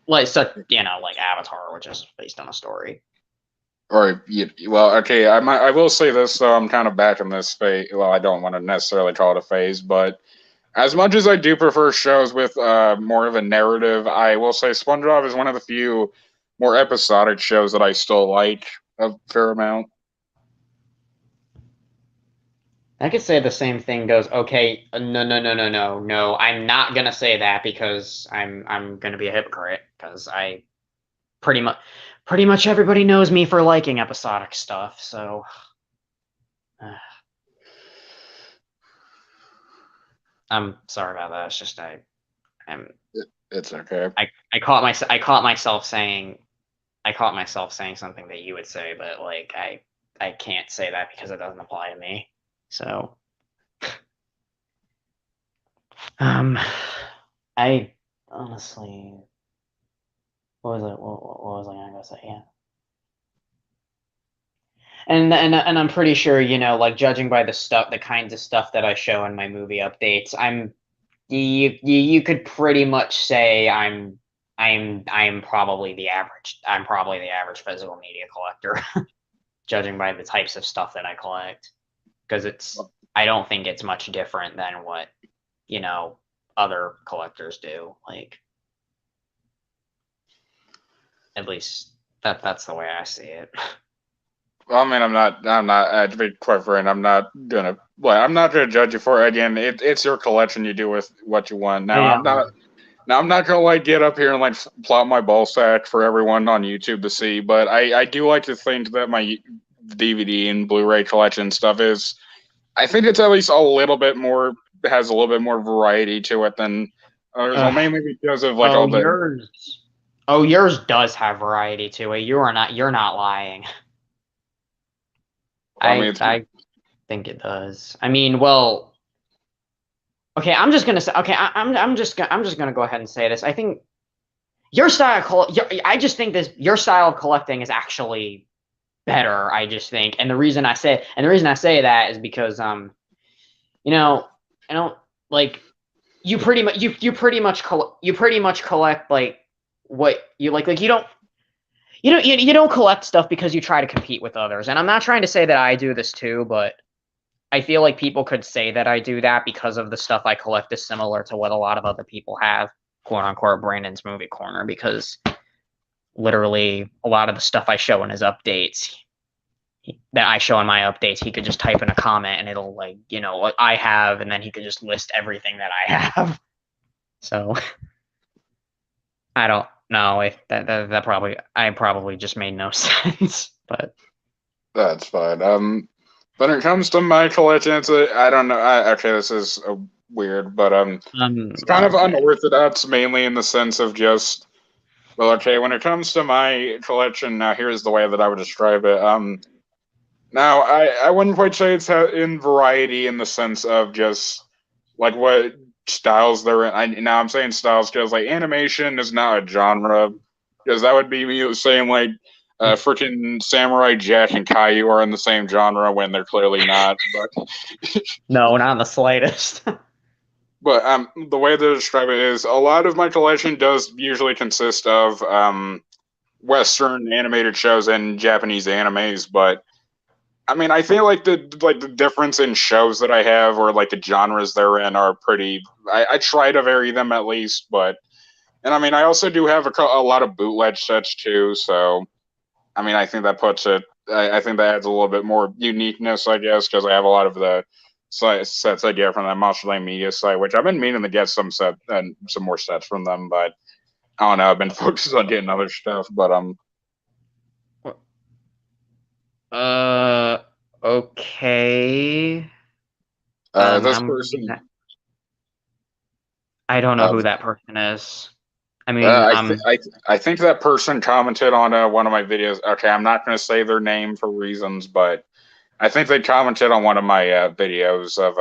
Like such, you know, like Avatar, which is based on a story. or well, okay, I will say this though. I'm kind of back in this phase. Well, I don't want to necessarily call it a phase, but as much as I do prefer shows with more of a narrative, I will say SpongeBob is one of the few more episodic shows that I still like a fair amount. I could say the same thing goes. Okay, no. I'm not gonna say that because I'm gonna be a hypocrite because I pretty much everybody knows me for liking episodic stuff. So I'm sorry about that. It's just It's okay. I caught myself saying something that you would say, but like I can't say that because it doesn't apply to me. So I honestly What was it? What was I gonna say? Yeah. And I'm pretty sure, you know, like judging by the kinds of stuff that I show in my movie updates, you could pretty much say I'm probably the average. I'm probably the average physical media collector, judging by the types of stuff that I collect. Because I don't think it's much different than what, you know, other collectors do. Like, at least that's the way I see it. Well, I mean, I'm not, to be quite frank, I'm not gonna judge you for it. Again, it's your collection. You do with what you want. Now, Yeah. I'm not gonna like get up here and like plot my ball sack for everyone on YouTube to see, but I do like to think that my DVD and Blu-ray collection stuff I think it's at least a little bit more, has a little bit more variety to it than others, well, mainly because of like all the. Yours does have variety to it. You're not lying. I mean, I think it does. I mean, well, okay. I'm just gonna say. Okay, I'm just gonna go ahead and say this. I think your style. I just think your style of collecting is actually better. I just think, and the reason I say that is because you know, I don't like you pretty much collect like what you like you don't. You don't collect stuff because you try to compete with others. And I'm not trying to say that I do this too, but I feel like people could say that I do that because of the stuff I collect is similar to what a lot of other people have, quote unquote, Brandon's Movie Corner, because literally a lot of the stuff I show in his updates, that I show in my updates, he could just type in a comment and it'll like, you know, what I have, and then he could just list everything that I have. So I don't know if that probably just made no sense, but That's fine. When it comes to my collection, I don't know. Actually, this is weird, but it's kind of unorthodox, mainly in the sense of just, well, okay. When it comes to my collection, now here's the way that I would describe it. Now I wouldn't quite say it's in variety in the sense of just like what styles they're in. Now I'm saying styles because like animation is not a genre, because that would be me saying like freaking Samurai Jack and Caillou are in the same genre when they're clearly not. But no, not in the slightest. But the way to describe it is a lot of my collection does usually consist of Western animated shows and Japanese animes, but I mean, I feel like the difference in shows that I have or like the genres they're in are pretty. I try to vary them at least, but and I mean, I also do have a lot of bootleg sets too. So, I mean, I think that puts it. I think that adds a little bit more uniqueness, I guess, because I have a lot of the sets I get from that Monster Lane Media site, which I've been meaning to get some more sets from them, but I don't know. I've been focused on getting other stuff, but Okay. this person. I don't know who that person is. I mean, I think that person commented on one of my videos. Okay, I'm not going to say their name for reasons, but I think they commented on one of my videos of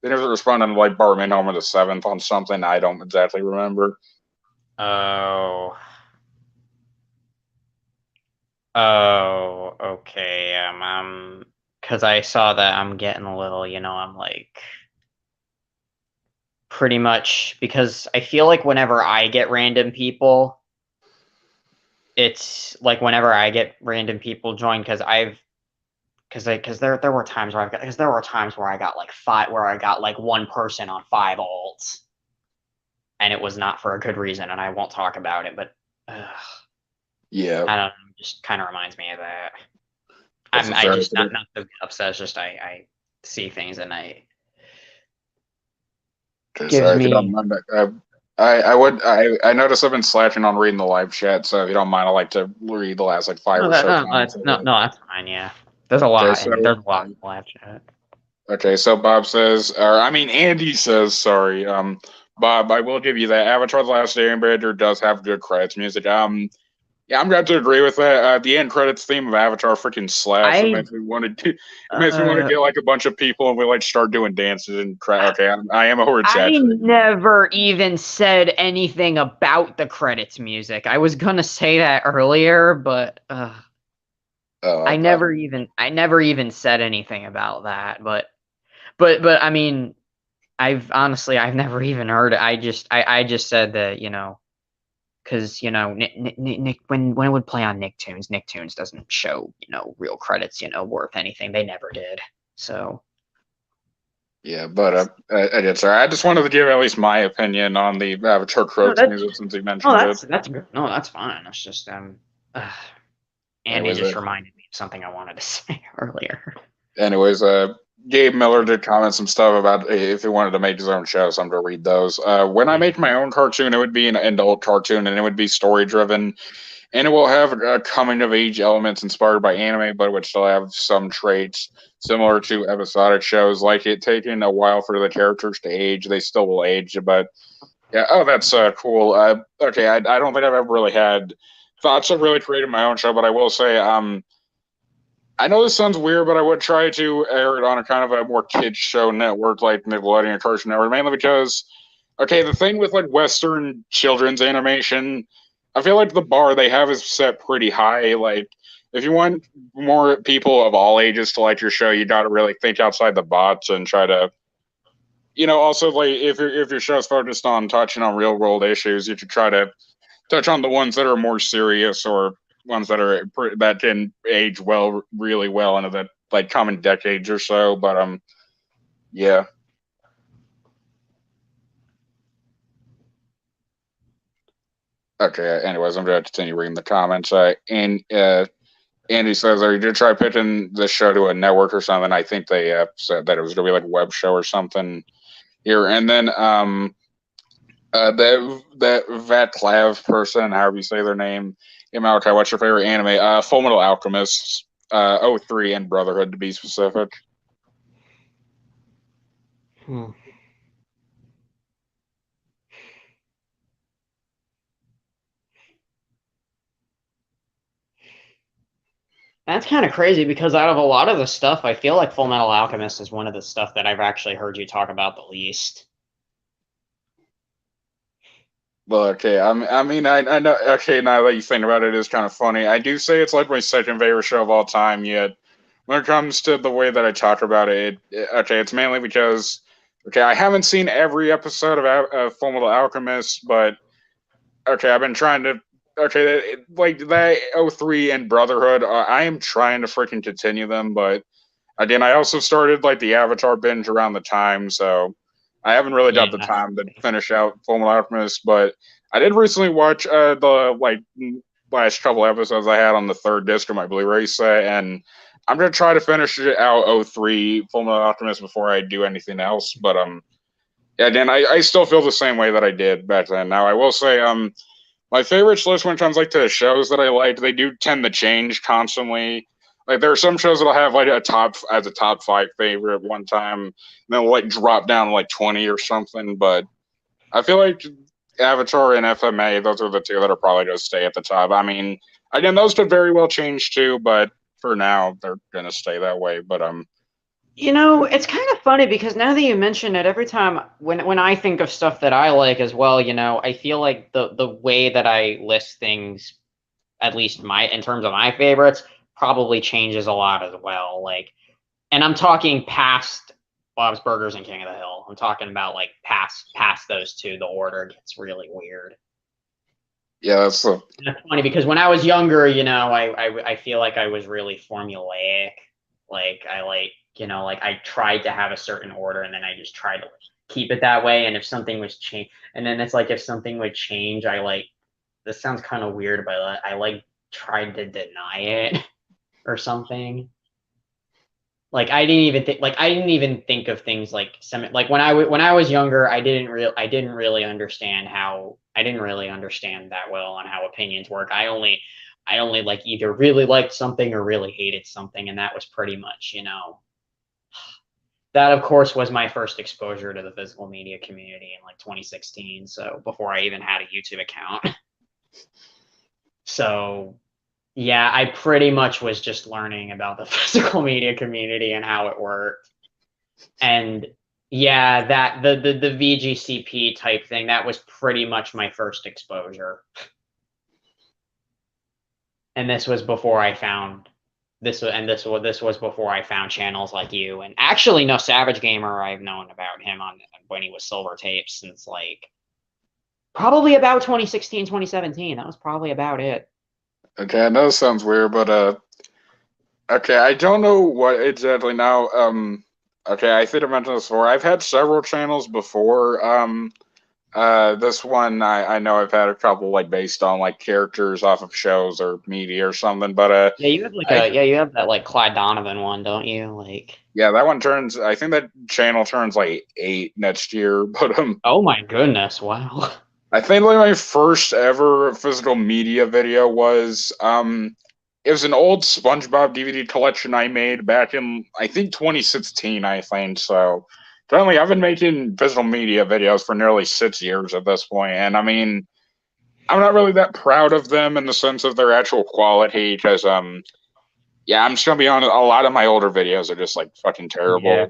they never responded to like Bartman Homer the 7th on something I don't exactly remember. Oh, okay. Because I saw that I'm getting a little, you know, I'm like pretty much, because I feel like whenever I get random people, it's like whenever I get random people join, because there were times where I got like one person on 5 alts, and it was not for a good reason, and I won't talk about it, but yeah, I don't know, it just kind of reminds me of that. I just not to get upset. It's just I see things and I gives me. I notice I've been slacking on reading the live chat, so if you don't mind, I like to read the last like 5 or so. No, that's fine. Yeah, there's a lot. There's a lot in the live chat. Okay, so Bob says, Andy says, sorry, Bob, I will give you that. Avatar: The Last Airbender does have good credits music. Yeah, I'm going to agree with that. The end credits theme of Avatar freaking slaps. It I makes me want to. It makes me want to uh, get like a bunch of people and we like start doing dances and crap. Okay, I am over I exaggerating. never even said anything about the credits music. I was gonna say that earlier, but I Okay. never even said anything about that. But I mean, I've never even heard it. I just said that, because Nick when it would play on Nicktoons doesn't show real credits worth anything. They never did. So Yeah, but I did. Sorry, I just wanted to give at least my opinion on the Avatar no, credits music since you oh, mentioned it. that's good. No, that's fine. It's just uh, Andy Anyways, just reminded me of something I wanted to say earlier. anyways, Gabe Miller did comment some stuff about if he wanted to make his own show, so I'm going to read those. When I make my own cartoon, it would be an adult cartoon and it would be story driven. And it will have coming of age elements inspired by anime, but it would still have some traits similar to episodic shows, like it taking a while for the characters to age. They still will age, but yeah. Oh, that's cool. Okay, I don't think I've ever really had thoughts of really creating my own show, but I will say, I know this sounds weird, but I would try to air it on a kind of a more kids show network like Nickelodeon or Cartoon Network, mainly because, okay, the thing with like Western children's animation, I feel like the bar they have is set pretty high. Like, if you want more people of all ages to like your show, you got to really think outside the box and try to, also like if your show's focused on touching on real world issues, you should try to touch on the ones that are more serious or ones that can age well, really well into the like coming decades or so. But yeah. Okay. Anyways, I'm gonna continue reading the comments. And Andy says, "Are you gonna try pitching this show to a network or something?" I think they said that it was gonna be like a web show or something here. And then that Vatklav person, however you say their name, Malachi, what's your favorite anime? Full Metal Alchemist, 03 and Brotherhood to be specific. That's kind of crazy because out of a lot of the stuff, I feel like Full Metal Alchemist is one of the stuff that I've actually heard you talk about the least. Well, okay. I mean, I know. Okay, now that you think about it, it's kind of funny. I do say it's like my second favorite show of all time. Yet, when it comes to the way that I talk about okay, it's mainly because, okay, I haven't seen every episode of Full Metal Alchemist, but okay, I've been trying to. Okay, like that 03 and Brotherhood, I am trying to freaking continue them, but again, I also started like the Avatar binge around the time, so I haven't really got the Yeah. time to finish out Full Metal Alchemist. But I did recently watch the like last couple episodes I had on the third disc of my Blu-ray set, and I'm gonna try to finish it out 03 Full Metal Alchemist before I do anything else. But yeah, again, I still feel the same way that I did back then. Now I will say my favorites list when it comes like to the shows that I like, they do tend to change constantly. Like there are some shows that'll have like a top 5 favorite one time, and then like drop down to like 20 or something. But I feel like Avatar and FMA, those are the two that are probably going to stay at the top. I mean, again, those could very well change too, but for now they're going to stay that way. But It's kind of funny because now that you mention it, every time when I think of stuff that I like as well, I feel like the way that I list things, at least in terms of my favorites, probably changes a lot as well. Like, and I'm talking past Bob's Burgers and King of the Hill. I'm talking about like past those two. The order gets really weird. yeah, that's And it's funny because when I was younger, I feel like I was really formulaic. Like I tried to have a certain order and then I just tried to keep it that way. And if something was changed, and then it's like if something would change, this sounds kind of weird, but I tried to deny it or something. Like I didn't even think of things like when I was younger, I didn't really understand that well on how opinions work. I only like either really liked something or really hated something, and that was pretty much, that of course was my first exposure to the physical media community in like 2016. So before I even had a YouTube account. So yeah, I pretty much was just learning about the physical media community and how it worked. And yeah, that the VGCP type thing, that was pretty much my first exposure. And this was before I found this was before I found channels like you. And actually, no, Savage Gamer, I've known about him on when he was Silver Tapes since like probably about 2016, 2017. That was probably about it. Okay, I know it sounds weird, but okay, I don't know what exactly now. Okay, I think I mentioned this before. I've had several channels before. This one I know I've had a couple like based on like characters off of shows or media or something, but Yeah, you have like you have that like Clyde Donovan one, don't you? Like, yeah, that one turns. I think that channel turns like 8 next year, but oh my goodness, wow. I think like my first ever physical media video was it was an old SpongeBob DVD collection I made back in I think 2016, I think. So currently I've been making physical media videos for nearly 6 years at this point, and I mean I'm not really that proud of them in the sense of their actual quality because yeah, I'm just gonna be honest. A lot of my older videos are just like fucking terrible. Yeah.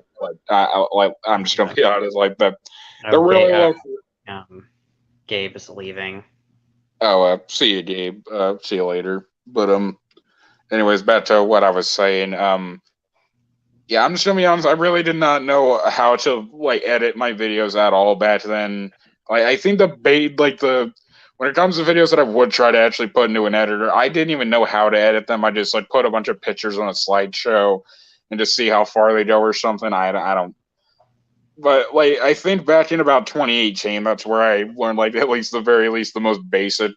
Like I'm just gonna be honest. Like that, they're Okay, really low. Gabe is leaving. Oh, see you, Gabe. See you later. But anyways, back to what I was saying. Yeah, I'm just gonna be honest. I really did not know how to like edit my videos at all back then. I think when it comes to videos that I would try to actually put into an editor, I didn't even know how to edit them. I just like put a bunch of pictures on a slideshow and just see how far they go or something. I don't. But like I think back in about 2018, that's where I learned like at least the very least the most basic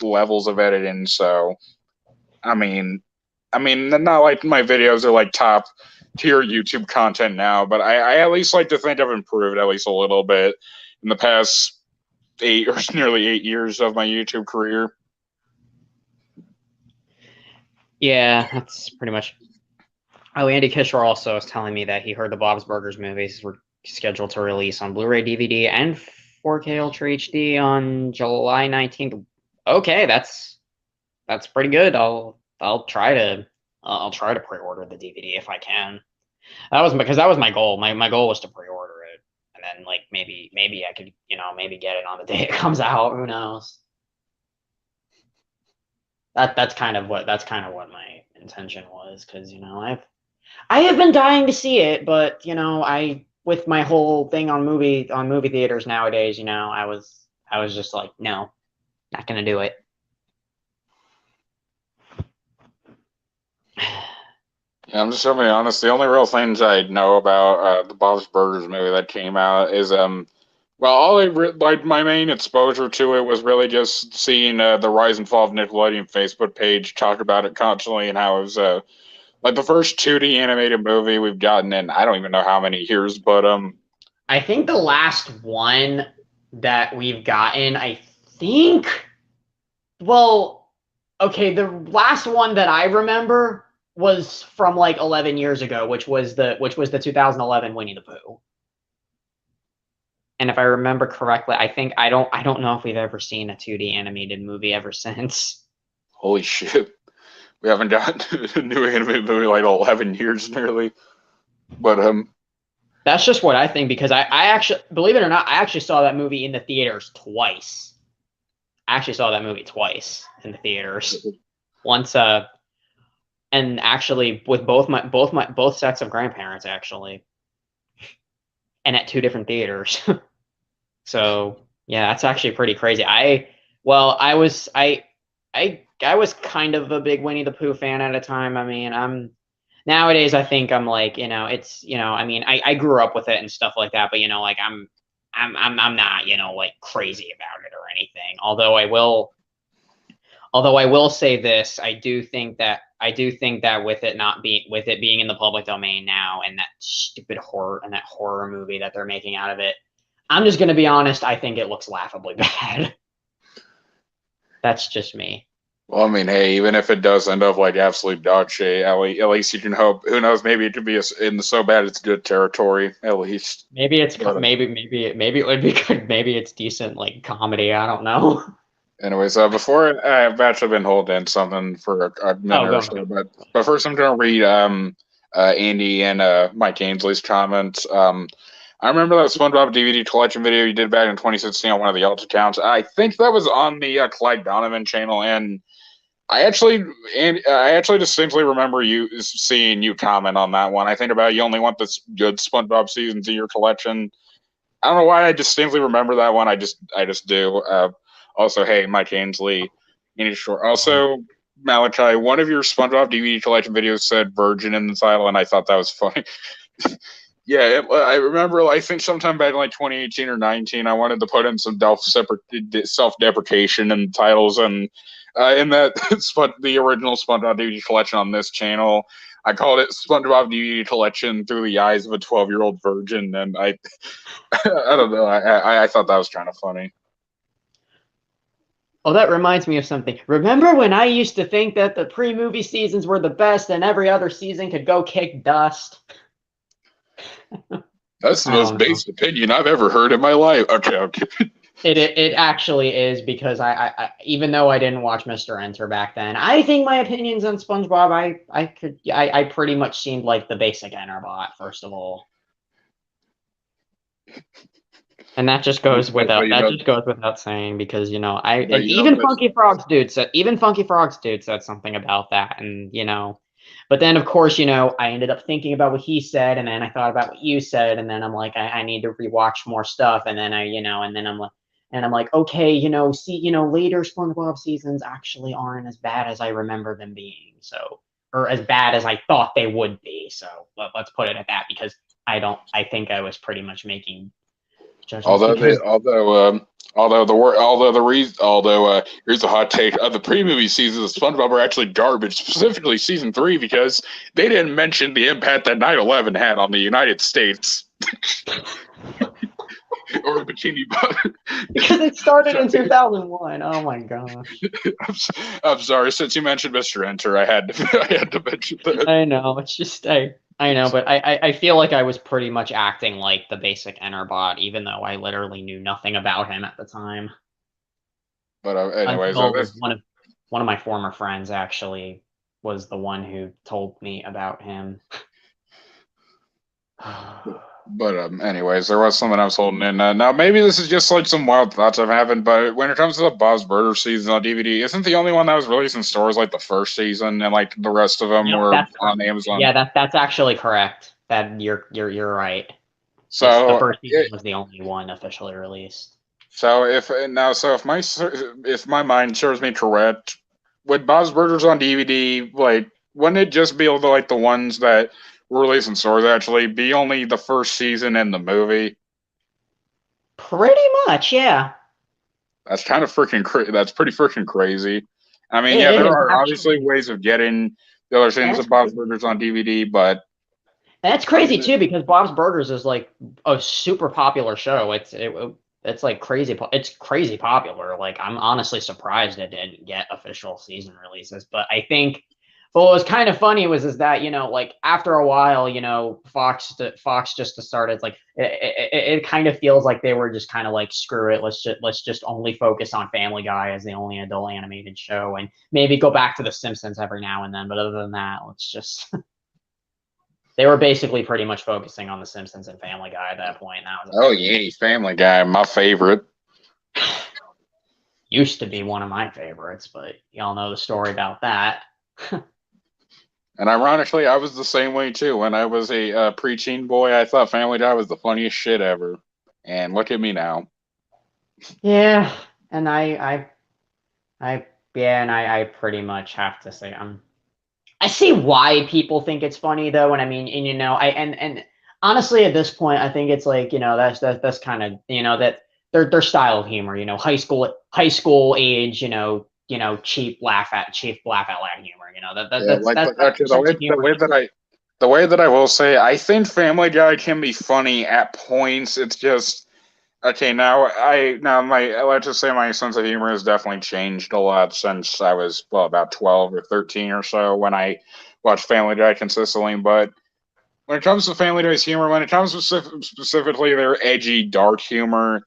levels of editing. So, I mean, not like my videos are like top tier YouTube content now, but I at least like to think I've improved at least a little bit in the past 8 or nearly 8 years of my YouTube career. Yeah, that's pretty much. Oh, Andy Kishore also was telling me that he heard the Bob's Burgers movies were scheduled to release on Blu-ray, DVD, and 4K Ultra HD on July 19th. Okay, that's pretty good. I'll try to pre-order the DVD if I can. That was my goal. My goal was to pre-order it, and then like maybe I could maybe get it on the day it comes out. Who knows? That's kind of what my intention was, because I have been dying to see it, but I with my whole thing on movie theaters nowadays, I was just like, no, not gonna do it. Yeah, I'm just gonna be honest. The only real things I know about the Bob's Burgers movie that came out is like my main exposure to it was really just seeing the rise and fall of Nickelodeon Facebook page talk about it constantly and how it was like the first 2D animated movie we've gotten in I don't even know how many years, but I think the last one that we've gotten, well, okay, the last one that I remember was from like 11 years ago, which was the 2011 Winnie the Pooh. And if I remember correctly, I don't know if we've ever seen a 2D animated movie ever since. holy shit. We haven't gotten a new animated movie like 11 years nearly. But that's just what I think, because I actually, believe it or not, I actually saw that movie in the theaters twice. I actually saw that movie twice in the theaters. Once and actually with both sets of grandparents actually. And at 2 different theaters. So yeah, that's actually pretty crazy. I was kind of a big Winnie the Pooh fan at a time. I mean, nowadays I think I'm like, it's, I mean, I grew up with it and stuff like that, but like I'm not, like crazy about it or anything. Although I will say this, I do think that with it being in the public domain now, and that stupid horror movie that they're making out of it, I'm just gonna be honest, I think it looks laughably bad. That's just me. well, I mean, hey, even if it does end up like absolute dog shit, at least you can hope. Who knows? Maybe it could be in the so bad it's good territory. At least maybe it would be good. Maybe it's decent like comedy. I don't know. Anyways, before I've actually been holding something for a minute go or so, but first I'm gonna read Andy and Mike Ainsley's comments. I remember that SpongeBob DVD collection video you did back in 2016 on one of the alt accounts. I think that was on the Clyde Donovan channel, and I actually distinctly remember seeing you comment on that one. I think about you only want the good SpongeBob seasons in your collection. I don't know why I distinctly remember that one. I just do. Also, hey, Mike Ainsley, also, Malachi, one of your SpongeBob DVD collection videos said "virgin" in the title, and I thought that was funny. Yeah, I remember. I think sometime back in like 2018 or 19, I wanted to put in some self-deprecation in titles, and in that the original SpongeBob DVD collection on this channel, I called it SpongeBob DVD collection through the eyes of a 12-year-old virgin, and I don't know. I thought that was kind of funny. Oh, that reminds me of something. Remember when I used to think that the pre-movie seasons were the best and every other season could go kick dust? That's the I most don't know. based opinion I've ever heard in my life. Okay. It actually is, because I even though I didn't watch Mr. Enter back then, I think my opinions on SpongeBob I pretty much seemed like the basic Enterbot, first of all. And that just goes without saying, because even Funky Frogs dude said something about that, and but then of course I ended up thinking about what he said, and then I thought about what you said, and then I'm like, I need to rewatch more stuff, and then I'm like, okay, later SpongeBob seasons actually aren't as bad as I remember them being, or as bad as I thought they would be. So let's put it at that, because I think I was pretty much making judgments. Here's a hot take: the pre-movie seasons of SpongeBob are actually garbage, specifically season 3, because they didn't mention the impact that 9/11 had on the United States. Or Bikini Bottom. Because it started in 2001. Oh my gosh. I'm sorry. Since you mentioned Mr. Enter, I had to mention that. I know. It's just I know, but I feel like I was pretty much acting like the basic Enterbot, even though I literally knew nothing about him at the time. But anyways, one of my former friends actually was the one who told me about him. But anyways, there was something I was holding in. Now, maybe this is just like some wild thoughts I'm having, but when it comes to the Bob's Burgers season on DVD, isn't the only one that was released in stores like the first season, and like the rest of them were on Amazon? Yeah, that's actually correct. That you're right. So the first season was the only one officially released. So if my mind serves me correct, with Bob's Burgers on DVD, like, wouldn't it just be like the ones that were released in stores actually be only the first season and the movie? Pretty much, yeah. That's kind of that's pretty freaking crazy. I mean, there are obviously ways of getting the other seasons of Bob's Burgers on DVD, but that's crazy too, because Bob's Burgers is like a super popular show. It's like crazy. It's crazy popular. Like, I'm honestly surprised it didn't get official season releases. But I think, what was kind of funny was that like after a while, Fox just started like it kind of feels like they were just kind of like, screw it, let's just only focus on Family Guy as the only adult animated show, and maybe go back to The Simpsons every now and then. But other than that, let's just. They were basically pretty much focusing on The Simpsons and Family Guy at that point. Family Guy, my favorite. Used to be one of my favorites, but y'all know the story about that. And ironically, I was the same way too. When I was a preteen boy, I thought Family Guy was the funniest shit ever. And look at me now. Yeah, and I pretty much have to say I see why people think it's funny though, and I mean, and honestly, at this point, I think it's like, that's kind of, that their style of humor, high school age, cheap laugh out loud humor, the way that I will say, I think Family Guy can be funny at points. It's just okay. Let's just say my sense of humor has definitely changed a lot since I was about 12 or 13 or so when I watched Family Guy consistently. But when it comes to Family Guy's humor, when it comes to specifically their edgy, dark humor,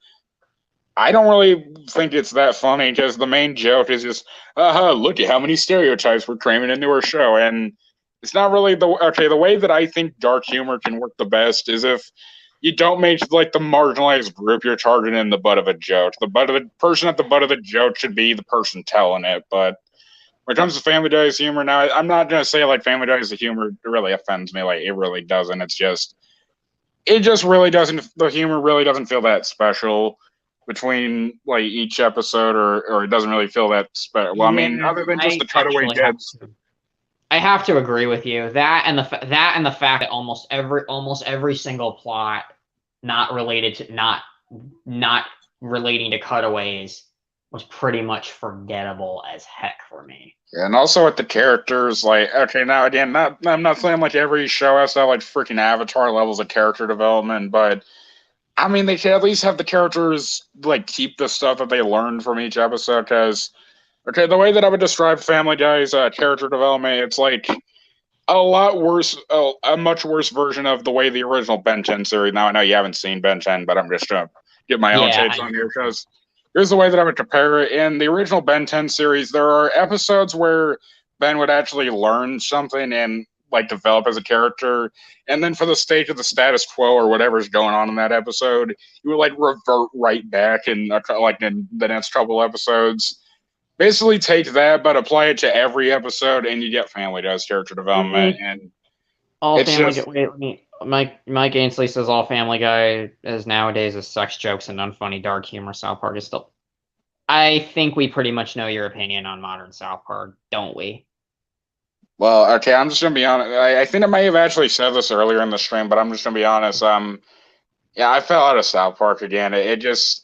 I don't really think it's that funny because the main joke is just, look at how many stereotypes we're cramming into our show. And it's not really the way that I think dark humor can work the best is if you don't make like the marginalized group you're targeting the butt of a joke. The person at the butt of the joke should be the person telling it. But when it comes to Family Guy's humor, now I'm not gonna say like Family Guy's humor really offends me. Like it really doesn't. It just really doesn't. The humor really doesn't feel that special between like each episode, or it doesn't really feel that special. Well, I mean, Yeah, other than just I the cutaway actually have deads. I have to agree with you. That and the fact that almost every single plot not relating to cutaways was pretty much forgettable as heck for me. And also with the characters, like, okay, now again, I'm not saying like every show has to have like freaking Avatar levels of character development, but I mean, they should at least have the characters like keep the stuff that they learned from each episode. Because, okay, the way that I would describe Family Guy's character development, it's like a lot worse, a much worse version of the way the original Ben 10 series. Now I know you haven't seen Ben 10, but I'm just gonna get my own takes on here because here's the way that I would compare it. In the original Ben 10 series, there are episodes where Ben would actually learn something and like develop as a character, and then for the sake of the status quo or whatever's going on in that episode, you would like revert right back in like in the next couple episodes. Basically, take that but apply it to every episode, and you get Family Guy's character development. And All it's Family just- Guy. Wait, let me. Mike Ainsley says all Family Guy is nowadays is sex jokes and unfunny dark humor. South Park is still. I think we pretty much know your opinion on modern South Park, don't we? Well, okay, I'm just gonna be honest. I think I may have actually said this earlier in the stream, but I'm just gonna be honest. Yeah, I fell out of South Park again. It just.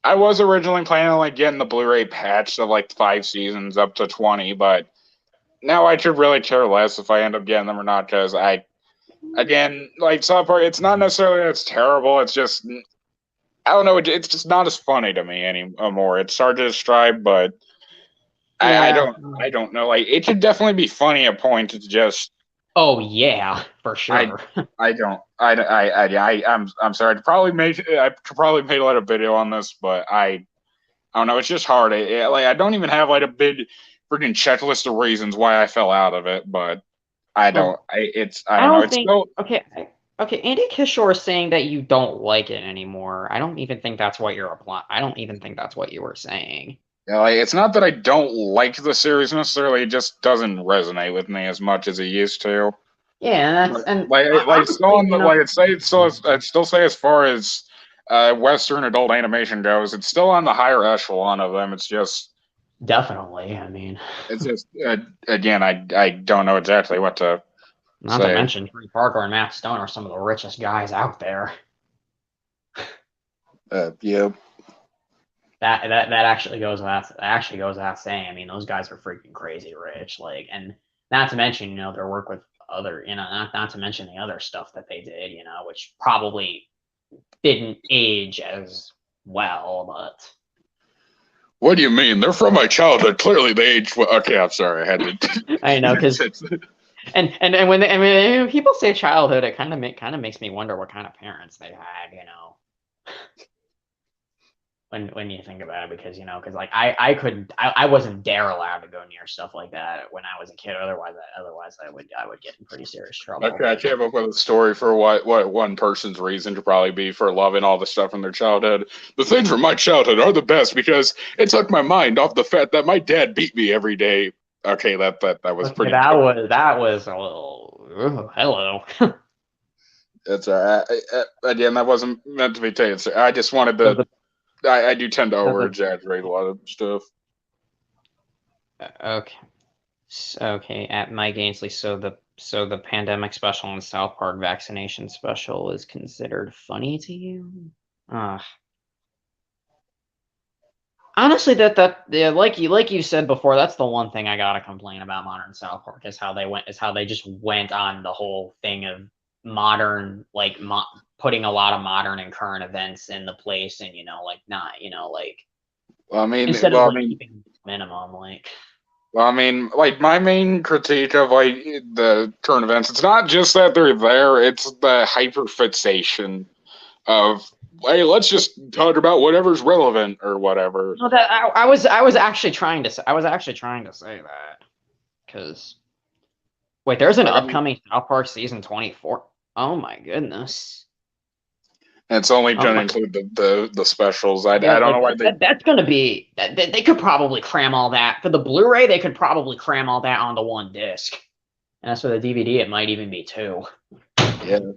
I was originally planning on like getting the Blu-ray patch of like 5 seasons up to 20, but now I could really care less if I end up getting them or not because again, like South Park, it's not necessarily that it's terrible. It's just, I don't know, it's just not as funny to me anymore. It's hard to describe, but I don't know. Like it could definitely be funny at points. It's just. Oh yeah, for sure. I'm sorry. I could probably make a lot of video on this, but I don't know. It's just hard. I don't even have like a big freaking checklist of reasons why I fell out of it, but I don't. I don't know. Okay. Andy Kishore is saying that you don't like it anymore. I don't even think that's what you're applying. I don't even think that's what you were saying. Yeah, like, it's not that I don't like the series necessarily. It just doesn't resonate with me as much as it used to. Yeah, I'd still say as far as Western adult animation goes, it's still on the higher echelon of them. It's just definitely. I mean, it's just again, I don't know exactly what to not say. to mention Trey Parker and Matt Stone are some of the richest guys out there. Yeah. That actually goes without saying. I mean, those guys are freaking crazy rich. Like, and not to mention, their work with other, not to mention the other stuff that they did, which probably didn't age as well. But what do you mean? They're from my childhood. Clearly, they aged well. Okay, I'm sorry. I had to. I know, because and when people say childhood, it kind of makes me wonder what kind of parents they had. When you think about it, because like I wasn't dare allowed to go near stuff like that when I was a kid. Otherwise I would get in pretty serious trouble. Okay, I came up with a story for what one person's reason to probably be for loving all the stuff from their childhood. The things from my childhood are the best because it took my mind off the fact that my dad beat me every day. Okay, that was pretty. That was a little hello. It's again, that wasn't meant to be taken. I just wanted to. I do tend to over-exaggerate a lot of stuff. Okay. At Mike Ainsley, so the pandemic special and South Park vaccination special is considered funny to you? Honestly, like you said before, that's the one thing I gotta complain about modern South Park is how they just went on the whole thing of modern, like putting a lot of modern and current events in the place, and Well, I mean, instead of keeping minimum, like. Well, I mean, like my main critique of like the current events, it's not just that they're there; it's the hyperfixation of hey, let's just talk about whatever's relevant or whatever. No, that I was actually trying to say that because wait, there's an Like, upcoming South Park season 24. Oh my goodness. And it's only Oh going to my- include the specials. I Yeah, don't know why they. that's gonna be they could probably cram all that for the Blu-ray. They could probably cram all that onto one disc, and as for the DVD, it might even be two. Yeah. That's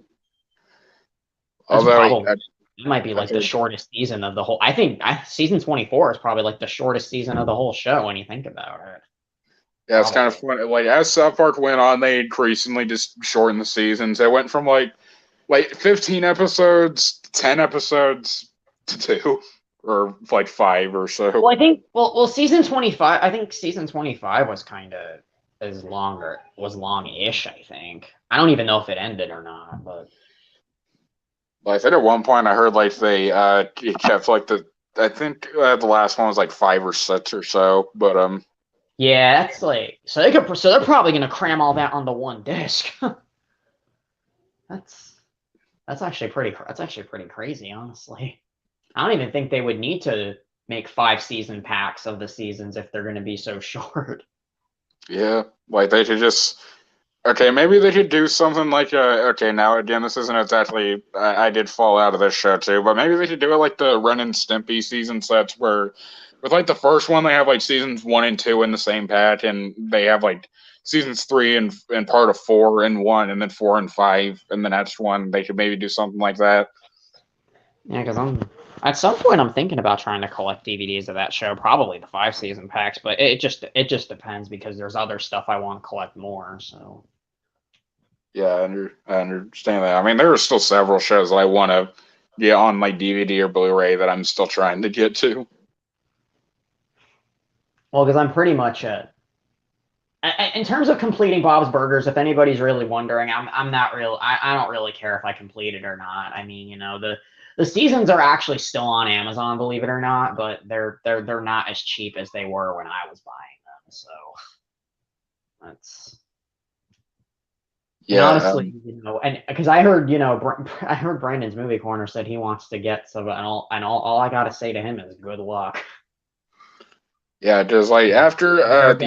Although probably- It might be like the heard- shortest season of the whole. I think season 24 is probably like the shortest season of the whole show when you think about it. yeah, it's kind of funny. Like as South Park went on, they increasingly just shortened the seasons. They went from like 15 episodes, 10 episodes to 2, or like 5 or so. Well, I think season 25. I think season 25 was kind of was long-ish. I think I don't even know if it ended or not, but I think at one point I heard like they kept like I think the last one was like 5 or 6 or so, but yeah, that's like so they're probably gonna cram all that onto one disc. That's actually pretty crazy, honestly. I don't even think they would need to make 5 season packs of the seasons if they're gonna be so short. yeah, like they should just. Okay, maybe they should do something like okay, now again, this isn't exactly. I did fall out of this show too, but maybe they should do it like the Ren and Stimpy season sets, where with like the first one they have like seasons 1 and 2 in the same pack, and they have like seasons 3 and part of 4 in one, and then 4 and 5 in the next one. They could maybe do something like that. Yeah, because at some point I'm thinking about trying to collect DVDs of that show, probably the 5 season packs, but it just depends because there's other stuff I want to collect more. So Yeah, I understand that. I mean, there are still several shows that I want to get on my DVD or Blu-ray that I'm still trying to get to. well, because I'm pretty much in terms of completing Bob's Burgers, if anybody's really wondering, I'm not real. I don't really care if I complete it or not. I mean, the seasons are actually still on Amazon, believe it or not, but they're not as cheap as they were when I was buying them. So that's. Yeah, And honestly, and because I heard, I heard Brandon's Movie Corner said he wants to get some, and all I gotta say to him is good luck. yeah, just like after If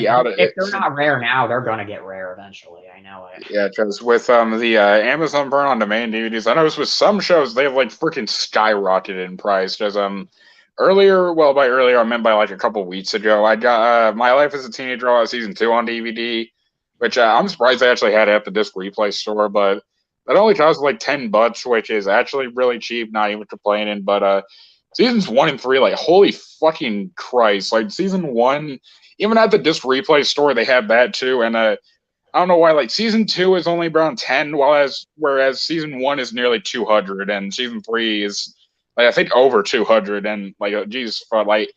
they're not rare now, they're gonna get rare eventually. I know it. Yeah, because with the Amazon Burn on Demand DVDs, I noticed with some shows they have like freaking skyrocketed in price. Because earlier, well, by earlier I meant by like a couple weeks ago, I got My Life as a Teenager season 2 on DVD. Which I'm surprised they actually had it at the disc replay store, but that only costs like $10, which is actually really cheap, not even complaining. But seasons 1 and 3, like holy fucking Christ. Like season 1, even at the disc replay store, they had that too. And I don't know why, like season 2 is only around 10, whereas season 1 is nearly 200, and season 3 is like I think over 200, and like Jesus, like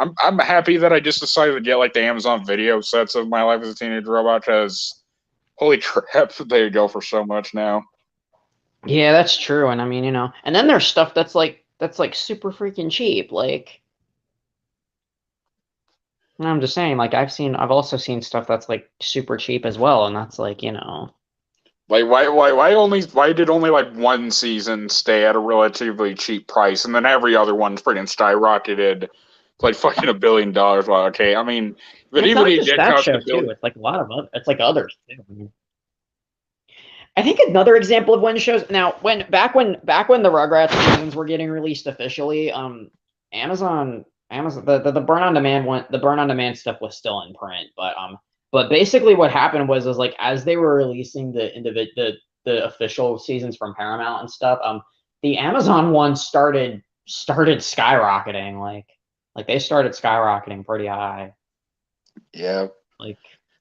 I'm happy that I just decided to get like the Amazon Video sets of My Life as a Teenage Robot, because holy crap, they go for so much now. Yeah, that's true. And I mean, and then there's stuff that's like super freaking cheap. Like, and I'm just saying, like I've also seen stuff that's like super cheap as well, and that's like, Like why did only like one season stay at a relatively cheap price, and then every other one's freaking skyrocketed like fucking $1 billion? Well, okay, I mean, but it's even not he just did that cost show $1 billion. too. It's like a lot of it's like others too. I think another example of when shows back when the Rugrats seasons were getting released officially, Amazon the burn on demand stuff was still in print, but basically what happened was like as they were releasing the official seasons from Paramount and stuff, the Amazon ones started skyrocketing, like they started skyrocketing pretty high. Yeah. Like,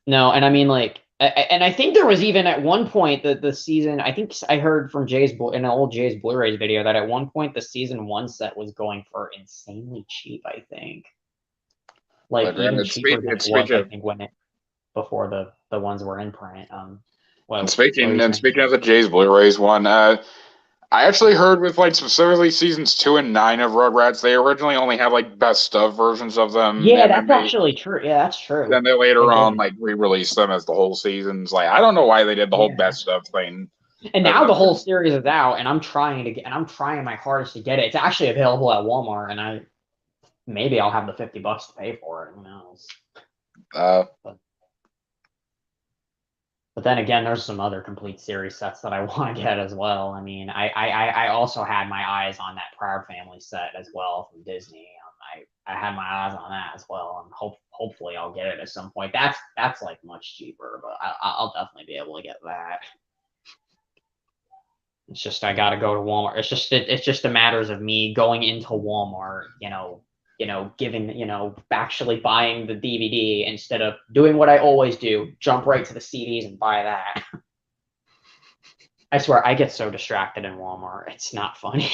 no, and I mean, like, and I think there was even at one point the season, I think I heard from in an old Jay's Blu-rays video that at one point the season 1 set was going for insanely cheap, I think. Like, But, even it's cheaper speak- than it's it was, I speaking- think, before the ones were in print. And what were speaking you saying? of the Jay's Blu-rays one, I actually heard with like specifically seasons 2 and 9 of Rugrats, they originally only had like best of versions of them. Yeah, and that's then actually true. Yeah, that's true. Then they later They on did. like re-released them as the whole seasons. Like I don't know why they did the whole Yeah. best of thing. And now the whole series is out, and I'm trying my hardest to get it. It's actually available at Walmart, and maybe I'll have the $50 to pay for it. Who knows? But then again, there's some other complete series sets that I want to get as well. I mean, I also had my eyes on that Proud Family set as well from Disney. I had my eyes on that as well, and hopefully I'll get it at some point. That's like much cheaper, but I'll definitely be able to get that. It's just I gotta go to Walmart. It's just a matters of me going into Walmart, actually buying the DVD instead of doing what I always do, jump right to the CDs and buy that. I swear, I get so distracted in Walmart. It's not funny.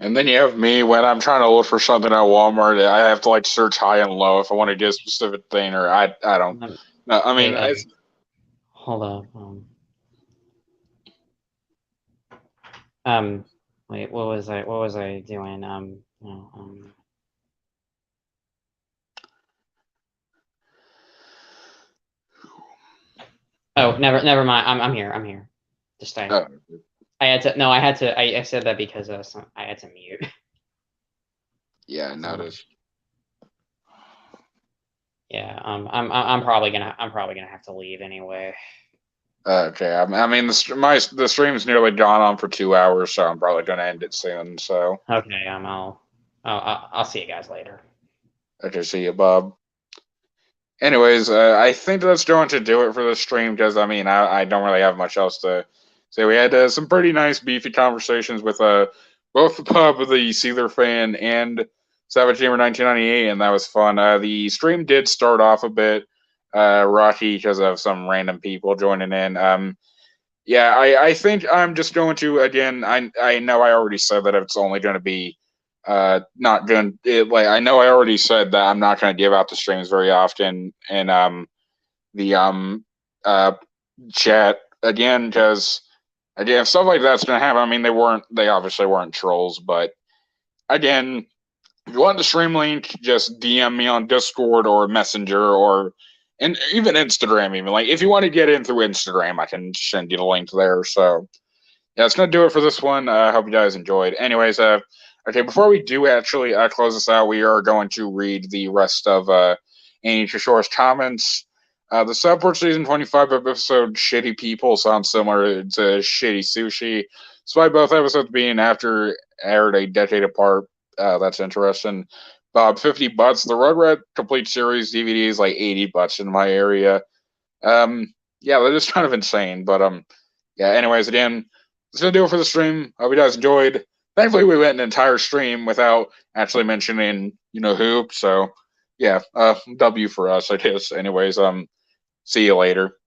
And then you have me when I'm trying to look for something at Walmart. I have to like search high and low if I want to get a specific thing, or I don't. No, I mean, hold on. Wait, what was I doing? Oh, never mind. I'm here. Just stay. I said that because I had to mute. Yeah, notice. Yeah, I'm probably gonna have to leave anyway. Okay, I mean the stream's nearly gone on for 2 hours, so I'm probably gonna end it soon. So okay, I'll see you guys later. Okay, see you, Bob. Anyways, I think that's going to do it for the stream because I mean I don't really have much else to say. We had some pretty nice beefy conversations with both the pub, the Seether fan, and Savage Gamer 1998, and that was fun. The stream did start off a bit rocky because of some random people joining in. Yeah, I think I'm just going to again. I know I already said that it's only going to be not going like I know I already said that I'm not going to give out the streams very often in the chat again because again if stuff like that's going to happen. I mean they obviously weren't trolls, but again if you want the stream link just DM me on Discord or Messenger or and even Instagram even like if you want to get in through Instagram I can send you the link there. So yeah, it's going to do it for this one. I hope you guys enjoyed. Anyways, okay, before we do actually close this out, we are going to read the rest of Annie Chishore's comments. The Subport Season 25 episode Shitty People sounds similar to Shitty Sushi, despite both episodes being after aired a decade apart. That's interesting. Bob, $50. The Rugrat Complete Series DVD is like $80 in my area. Yeah, that is kind of insane, but yeah, anyways, again, that's going to do it for the stream. Hope you guys enjoyed. Thankfully, we went an entire stream without actually mentioning, Hoop. So, yeah, W for us, I guess. Anyways, see you later.